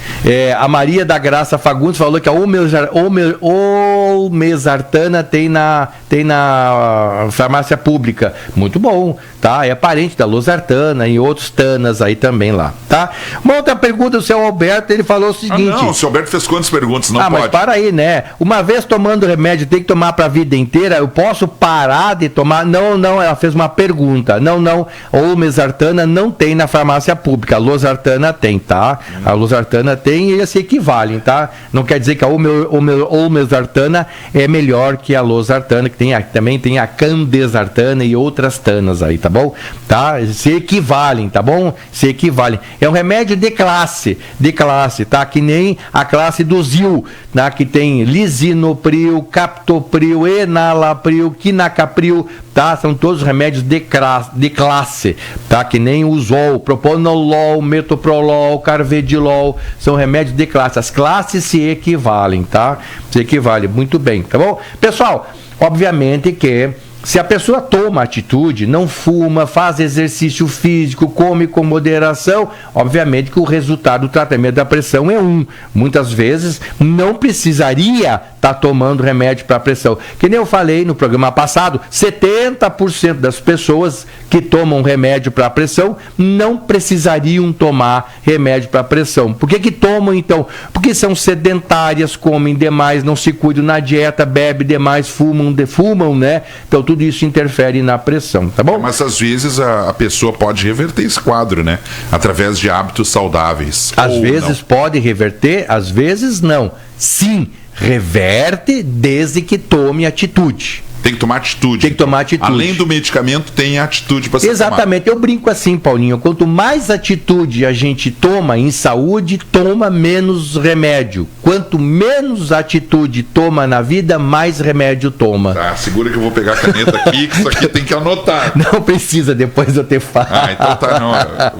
A Maria da Graça Fagundes falou que a olmesartana tem na farmácia pública. Muito bom, tá? É parente da losartana e outros tanas aí também lá, tá? Uma outra pergunta do seu Alberto, ele falou o seguinte... o seu Alberto fez quantas perguntas? Não pode. Mas para aí, né? Uma vez tomando remédio, tem que tomar para a vida inteira? Eu posso parar de tomar? Não, ela fez uma pergunta. Não, a olmesartana não tem na farmácia pública, a losartana tem, tá? A losartana tem e eles se equivalem, tá? Não quer dizer que a olmesartana é melhor que a losartana, que também tem a candesartana e outras tanas aí, tá bom? Tá? Se equivalem, tá bom? Se equivalem. É um remédio de classe, tá? Que nem a classe do ZIL, tá? Que tem lisinopril, captopril, enalapril, quinacapril, tá? São todos remédios de classe, tá? Que nem o Zol, propanolol, metoprolol, carvedilol, são remédios de classe. As classes se equivalem, tá? Se equivalem, muito bem, tá bom? Pessoal, obviamente que se a pessoa toma atitude, não fuma, faz exercício físico, come com moderação, obviamente que o resultado do tratamento da pressão é muitas vezes não precisaria estar tomando remédio para pressão. Que nem eu falei no programa passado, 70% das pessoas que tomam remédio para pressão não precisariam tomar remédio para pressão. Por que tomam então? Porque são sedentárias, comem demais, não se cuidam na dieta, bebem demais, fumam, né? Então tudo isso interfere na pressão, tá bom? Mas às vezes a pessoa pode reverter esse quadro, né? Através de hábitos saudáveis. Às vezes pode reverter, às vezes não. Sim, reverte desde que tome atitude. Tem que tomar atitude. Tem que tomar atitude. Além do medicamento, tem atitude para ser tomada. Exatamente. Eu brinco assim, Paulinho. Quanto mais atitude a gente toma em saúde, toma menos remédio. Quanto menos atitude toma na vida, mais remédio toma. Tá, segura que eu vou pegar a caneta aqui, que isso aqui tem que anotar. Não precisa, depois eu te falo. Então tá, não.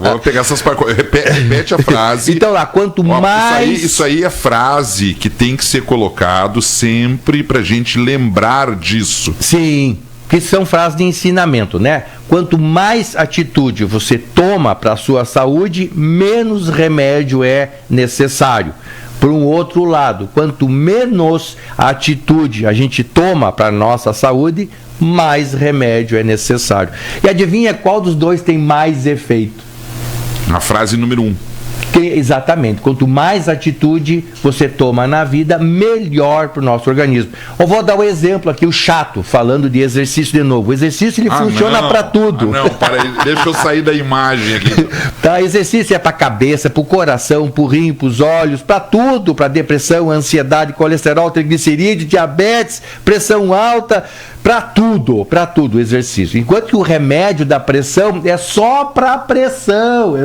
Vou pegar essas partes. Repete a frase. Então lá, quanto mais... Isso aí é frase que tem que ser colocado sempre pra gente lembrar disso. Sim, que são frases de ensinamento, né? Quanto mais atitude você toma para a sua saúde, menos remédio é necessário. Por um outro lado, quanto menos atitude a gente toma para a nossa saúde, mais remédio é necessário. E adivinha qual dos dois tem mais efeito? A frase número 1. Exatamente. Quanto mais atitude você toma na vida, melhor para o nosso organismo. Eu vou dar um exemplo aqui, o chato, falando de exercício de novo. O exercício, ele funciona para tudo. Não, para aí, deixa eu sair da imagem aqui. Tá, exercício é para a cabeça, para o coração, para o rim, para os olhos, para tudo, para depressão, ansiedade, colesterol, triglicerídeo, diabetes, pressão alta, para tudo o exercício. Enquanto que o remédio da pressão é só para pressão,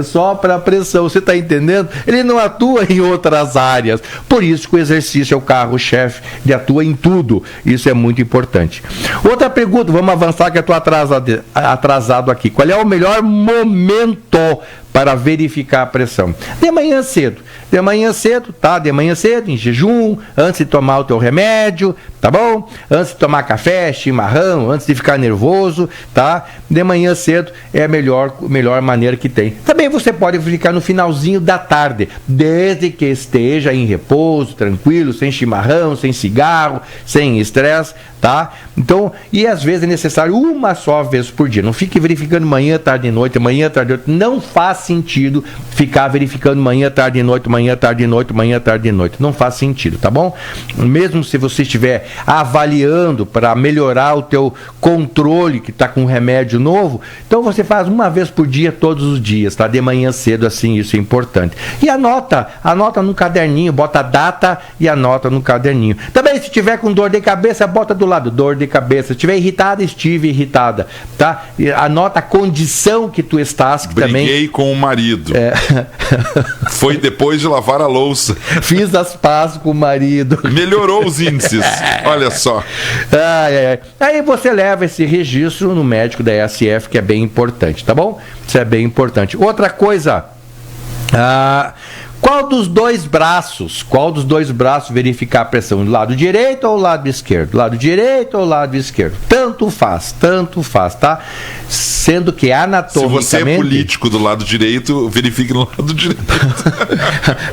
você está entendendo? Ele não atua em outras áreas. Por isso que o exercício é o carro-chefe, ele atua em tudo. Isso é muito importante. Outra pergunta, vamos avançar que eu estou atrasado aqui. Qual é o melhor momento para verificar a pressão? De manhã cedo, tá? De manhã cedo, em jejum, antes de tomar o teu remédio, tá bom? Antes de tomar café, chimarrão, antes de ficar nervoso, tá? De manhã cedo é a melhor maneira que tem. Também você pode verificar no finalzinho da tarde, desde que esteja em repouso, tranquilo, sem chimarrão, sem cigarro, sem estresse, tá? Então, e às vezes é necessário uma só vez por dia. Não fique verificando manhã, tarde e noite, manhã, tarde e noite. Não faz sentido ficar verificando manhã, tarde e noite, manhã, tarde e noite, manhã, tarde e noite. Não faz sentido, tá bom? Mesmo se você estiver avaliando para melhorar o teu controle, que está com um remédio novo, então você faz uma vez por dia, todos os dias, tá? De manhã cedo, assim, isso é importante. E anota no caderninho, bota a data e anota no caderninho. Também, se tiver com dor de cabeça, bota do lado, dor de cabeça. Se estiver irritada, estive irritada, tá? E anota a condição que tu estás, que também... Briguei com o marido. Foi depois de lavar a louça. Fiz as pazes com o marido. Melhorou os índices. Olha só. Aí você leva esse registro no médico da ESF, que é bem importante, tá bom? Isso é bem importante. Outra coisa... Qual dos dois braços verificar a pressão? Do lado direito ou lado esquerdo? Lado direito ou lado esquerdo? Tanto faz, tá? Sendo que anatomicamente... Se você é político do lado direito, verifique no lado direito.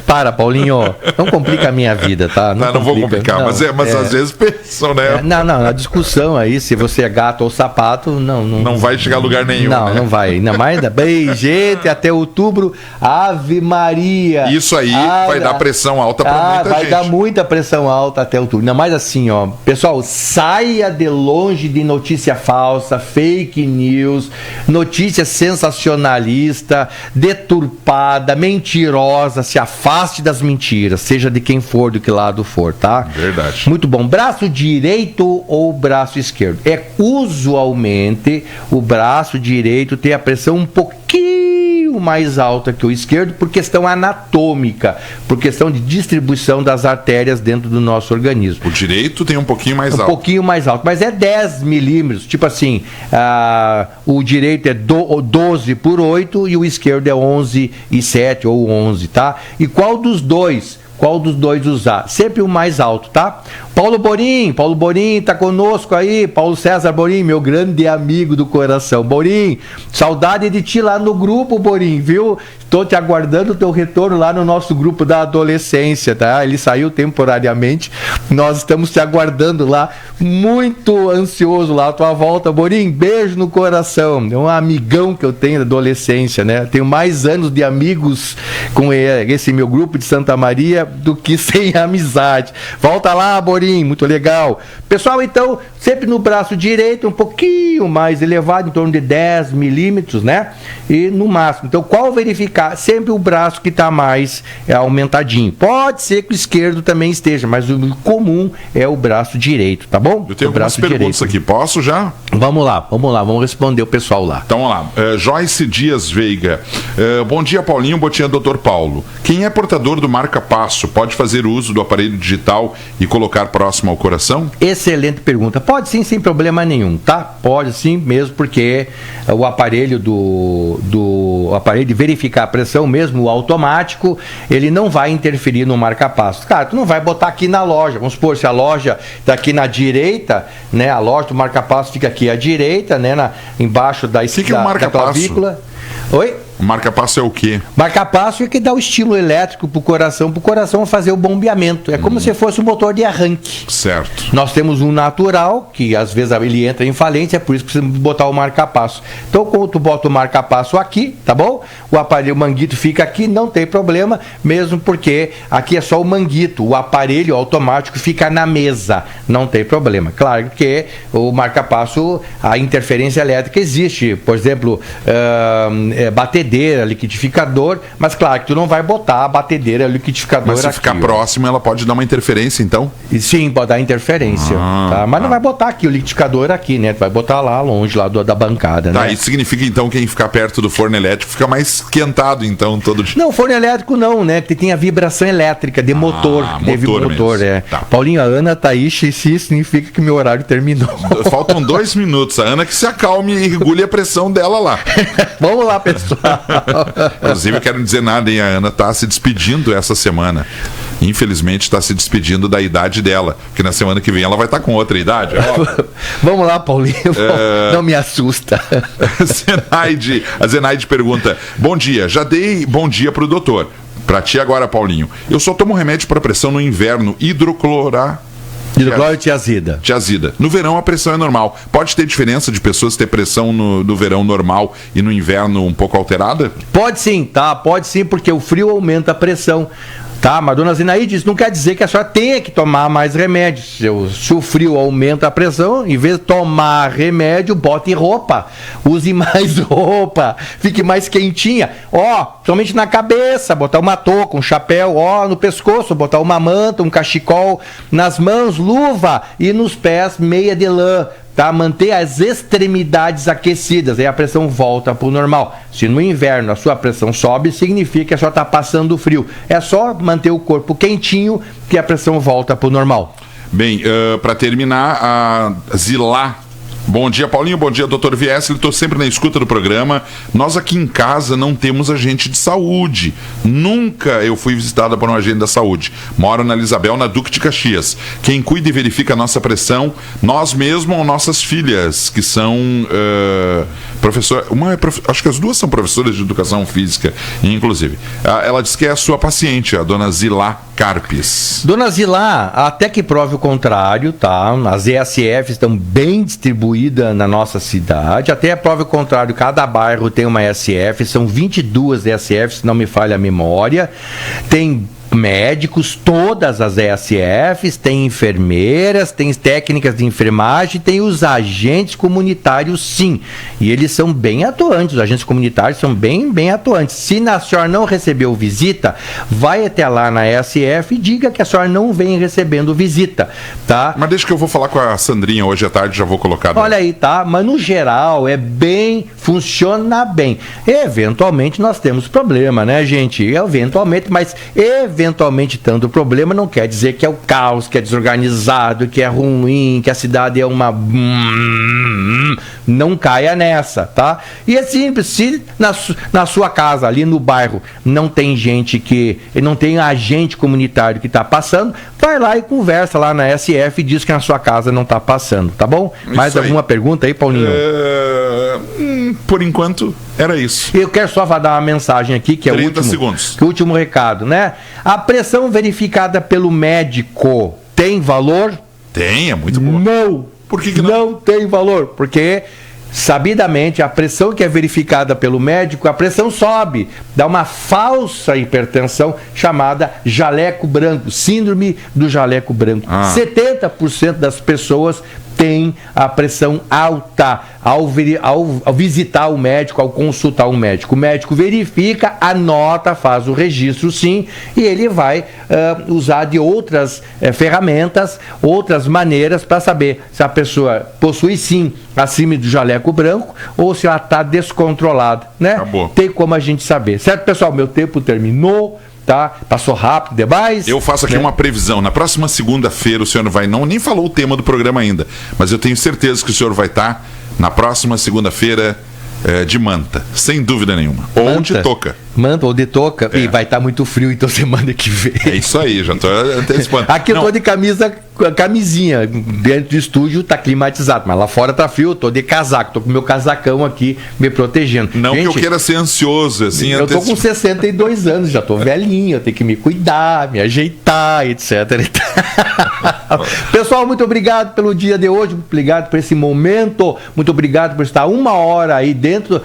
Para, Paulinho, não complica a minha vida, tá? Não vou complicar, mas às vezes pensam, né? Não, a discussão aí, se você é gato ou sapato, não vai chegar a lugar nenhum, Não vai, ainda mais, bem, gente, até outubro, Ave Maria. Isso aí vai dar pressão alta para muita gente. Vai dar muita pressão alta até outubro. Ainda mais assim, ó. Pessoal, saia de longe de notícia falsa, fake news, notícia sensacionalista, deturpada, mentirosa. Se afaste das mentiras, seja de quem for, do que lado for, tá? Verdade. Muito bom. Braço direito ou braço esquerdo? Usualmente, o braço direito tem a pressão um pouquinho mais alta que o esquerdo por questão anatômica, por questão de distribuição das artérias dentro do nosso organismo. O direito tem um pouquinho mais alto. Um pouquinho mais alto, mas é 10 milímetros, tipo assim, o direito é 12/8 e o esquerdo é 11/7 ou 11, tá? E qual dos dois usar? Sempre o mais alto, tá? Paulo Borim tá conosco aí, Paulo César Borim, meu grande amigo do coração. Borim, saudade de ti lá no grupo, Borim, viu? Estou te aguardando o teu retorno lá no nosso grupo da adolescência, tá? Ele saiu temporariamente, nós estamos te aguardando lá, muito ansioso lá, a tua volta, Borim, beijo no coração. É um amigão que eu tenho da adolescência, né? Tenho mais anos de amigos com esse meu grupo de Santa Maria do que sem amizade. Volta lá, Borim, muito legal. Pessoal, então, sempre no braço direito, um pouquinho mais elevado, em torno de 10 milímetros, né? E no máximo. Então, qual verificar? Sempre o braço que está mais aumentadinho. Pode ser que o esquerdo também esteja, mas o comum é o braço direito, tá bom? Eu tenho algumas perguntas aqui, posso já? Vamos lá, vamos responder o pessoal lá. Então, vamos lá. Joyce Dias Veiga. Bom dia, Paulinho, bom dia, doutor Paulo. Quem é portador do marca-passo pode fazer uso do aparelho digital e colocar próximo ao coração? Excelente pergunta. Pode sim, sem problema nenhum, tá? Pode sim, mesmo porque o aparelho o aparelho de verificar a pressão, mesmo o automático, ele não vai interferir no marca-passo. Cara, tu não vai botar aqui na loja. Vamos supor, se a loja está aqui na direita, né? A loja do marca-passo fica aqui à direita, né? Embaixo da clavícula. Oi? O marca-passo é o quê? Marca-passo é que dá o estímulo elétrico pro coração fazer o bombeamento. É como se fosse um motor de arranque. Certo. Nós temos um natural, que às vezes ele entra em falência, é por isso que precisa botar o marca-passo. Então, quando tu bota o marca-passo aqui, tá bom? O aparelho, o manguito fica aqui, não tem problema, mesmo porque aqui é só o manguito, o aparelho automático fica na mesa, não tem problema. Claro que o marca-passo, a interferência elétrica existe, por exemplo, batedeira, liquidificador, mas claro que tu não vai botar a batedeira, liquidificador Mas se aqui, ficar próximo, ela pode dar uma interferência, então? E sim, pode dar interferência, tá? Mas não vai botar aqui o liquidificador aqui, né? Tu vai botar lá longe, lá da bancada, Tá, né? isso significa então que quem ficar perto do forno elétrico fica mais esquentado, então, todo dia. Não, forno elétrico não, né? Porque tem a vibração elétrica de motor. motor mesmo. Tá. Paulinho, a Ana tá aí, isso significa que meu horário terminou. Faltam 2 minutos. A Ana que se acalme e regule a pressão dela lá. Vamos lá, pessoal. Inclusive, eu quero dizer nada, hein? A Ana tá se despedindo essa semana. Infelizmente, está se despedindo da idade dela. Porque na semana que vem ela vai estar com outra idade. Vamos lá, Paulinho. Não me assusta. A Zenaide pergunta: bom dia, já dei bom dia pro doutor. Pra ti agora, Paulinho. Eu só tomo remédio para pressão no inverno, Hidroclorotiazida. Tiazida. No verão a pressão é normal. Pode ter diferença de pessoas ter pressão no verão normal e no inverno um pouco alterada? Pode sim, tá? Pode sim, porque o frio aumenta a pressão. Tá, mas dona Zinaíde, isso não quer dizer que a senhora tenha que tomar mais remédios. Se o frio aumenta a pressão, em vez de tomar remédio, bote roupa. Use mais roupa. Fique mais quentinha. Somente na cabeça, botar uma touca, um chapéu, no pescoço, botar uma manta, um cachecol, nas mãos, luva e nos pés, meia de lã. Tá? Manter as extremidades aquecidas, aí a pressão volta para o normal. Se no inverno a sua pressão sobe, significa que a senhora está passando frio. É só manter o corpo quentinho que a pressão volta para o normal. Bem, para terminar, a Zilá. Bom dia, Paulinho. Bom dia, doutor Viesli. Estou sempre na escuta do programa. Nós aqui em casa não temos agente de saúde. Nunca eu fui visitada por um agente da saúde. Moro na Isabel, na Duque de Caxias. Quem cuida e verifica a nossa pressão, nós mesmos ou nossas filhas, que são professora. Acho que as duas são professoras de educação física, inclusive. Ela diz que é a sua paciente, a dona Zilá Carpes. Dona Zilá, até que prove o contrário, tá? As ESFs estão bem distribuídas na nossa cidade, até prova o contrário, cada bairro tem uma ESF, são 22 ESFs, se não me falha a memória, tem médicos, todas as ESFs, tem enfermeiras, tem técnicas de enfermagem, tem os agentes comunitários, sim, e eles são bem atuantes, os agentes comunitários são bem atuantes. Se a senhora não recebeu visita, vai até lá na ESF e diga que a senhora não vem recebendo visita, tá? Mas deixa que eu vou falar com a Sandrinha hoje à tarde, já vou colocar. Olha aí, tá? Mas no geral funciona bem. Eventualmente nós temos problema, né, gente? Mas eventualmente tanto problema não quer dizer que é o caos, que é desorganizado, que é ruim, que a cidade é uma... Não caia nessa, tá? E é simples, se na sua casa, ali no bairro, não tem não tem agente comunitário que está passando, vai lá e conversa lá na SF e diz que na sua casa não está passando, tá bom? Mais alguma pergunta aí, Paulinho? Por enquanto, era isso. Eu quero só dar uma mensagem aqui, que é o último recado, né? A pressão verificada pelo médico tem valor? Tem, é muito boa. Não. Por que não? Não tem valor, porque sabidamente a pressão que é verificada pelo médico, a pressão sobe, dá uma falsa hipertensão chamada jaleco branco, síndrome do jaleco branco. 70% das pessoas tem a pressão alta ao visitar o médico, ao consultar o médico. O médico verifica, anota, faz o registro sim, e ele vai usar de outras ferramentas, outras maneiras para saber se a pessoa possui sim a síndrome do jaleco branco ou se ela está descontrolada, né? Acabou. Tem como a gente saber. Certo, pessoal? Meu tempo terminou. Tá? Passou rápido demais. Eu faço aqui uma previsão. Na próxima segunda-feira o senhor nem falou o tema do programa ainda, mas eu tenho certeza que o senhor vai estar na próxima segunda-feira de manta, sem dúvida nenhuma. Onde toca. manta ou de touca, e vai estar muito frio, então semana que vem. É isso aí, já tô antecipando. Aqui eu tô de camisinha, dentro do estúdio tá climatizado, mas lá fora tá frio, eu tô de casaco, tô com meu casacão aqui me protegendo. Não, gente, que eu queira ser ansioso, assim. Eu tô com 62 anos, já tô velhinho, eu tenho que me cuidar, me ajeitar, etc. Pessoal, muito obrigado pelo dia de hoje, muito obrigado por esse momento, muito obrigado por estar uma hora aí dentro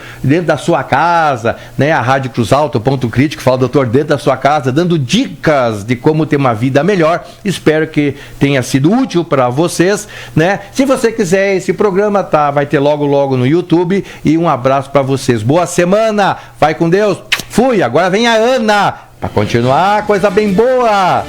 da sua casa, né? A Rádio Cruz Alta, o Ponto Crítico, fala, doutor, dentro da sua casa, dando dicas de como ter uma vida melhor. Espero que tenha sido útil para vocês, né? Se você quiser, esse programa vai ter logo no YouTube, e um abraço para vocês. Boa semana, vai com Deus. Fui, agora vem a Ana para continuar, coisa bem boa.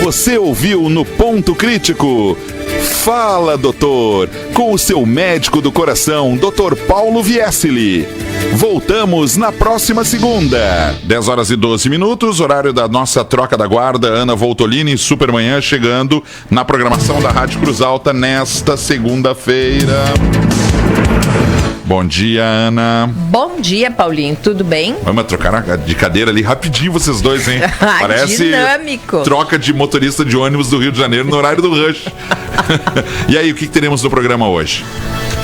Você ouviu no Ponto Crítico? Fala, doutor, com o seu médico do coração, Dr. Paulo Viesili. Voltamos na próxima segunda. 10h12, horário da nossa troca da guarda. Ana Voltolini, Supermanhã, chegando na programação da Rádio Cruz Alta nesta segunda-feira. Bom dia, Ana. Bom dia, Paulinho. Tudo bem? Vamos trocar de cadeira ali rapidinho, vocês dois, hein? Parece dinâmico. Troca de motorista de ônibus do Rio de Janeiro no horário do rush. E aí, o que teremos no programa hoje?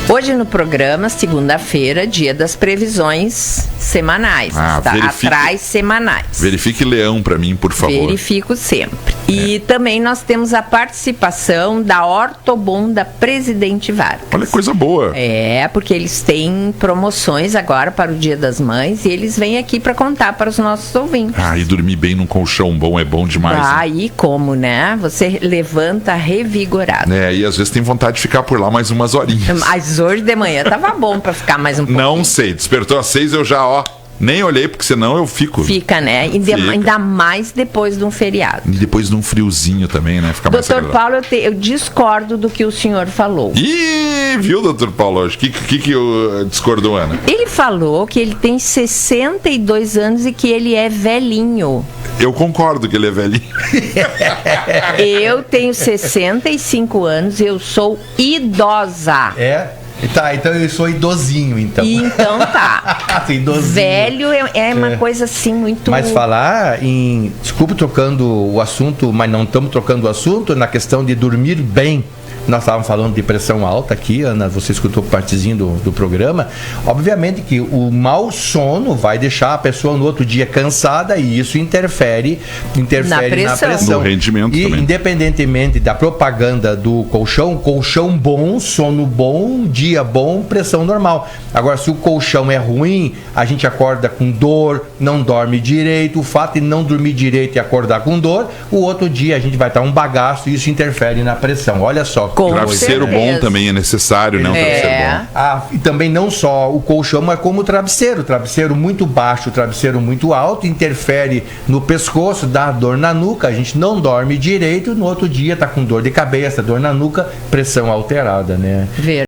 Hoje no programa, segunda-feira, dia das previsões semanais. Atrás semanais. Verifique Leão para mim, por favor. Verifico sempre. E também nós temos a participação da Ortobon da Presidente Vargas. Olha que coisa boa. Porque eles têm promoções agora para o Dia das Mães e eles vêm aqui para contar para os nossos ouvintes. E dormir bem num colchão bom é bom demais. E como, né? Você levanta revigorado. E às vezes tem vontade de ficar por lá mais umas horinhas. Mas hoje de manhã tava bom para ficar mais um pouquinho. Não sei, despertou às 6, eu já, nem olhei, porque senão eu fico. Fica, né? Ainda mais depois de um feriado. E depois de um friozinho também, né? Fica mais Doutor Paulo, eu discordo do que o senhor falou. Viu, doutor Paulo? O que discordou, Ana? Ele falou que ele tem 62 anos e que ele é velhinho. Eu concordo que ele é velhinho. Eu tenho 65 anos e eu sou idosa. Então eu sou idosinho, então. Então tá. Idosinho. Velho é uma coisa assim muito... Mas falar em... Desculpe trocando o assunto, mas não estamos trocando o assunto, na questão de dormir bem. Nós estávamos falando de pressão alta aqui, Ana, você escutou partezinho do programa. Obviamente que o mau sono vai deixar a pessoa no outro dia cansada e isso interfere na pressão. No rendimento e também. Independentemente da propaganda do colchão bom, sono bom, dia bom, pressão normal. Agora, se o colchão é ruim, a gente acorda com dor, não dorme direito. O fato de não dormir direito e acordar com dor, o outro dia a gente vai estar um bagaço e isso interfere na pressão. Olha só. Travesseiro bom também é necessário, né? Um travesseiro bom. E também não só o colchão, mas como o travesseiro. Travesseiro muito baixo, travesseiro muito alto, interfere no pescoço, dá dor na nuca, a gente não dorme direito, no outro dia tá com dor de cabeça, dor na nuca, pressão alterada, né?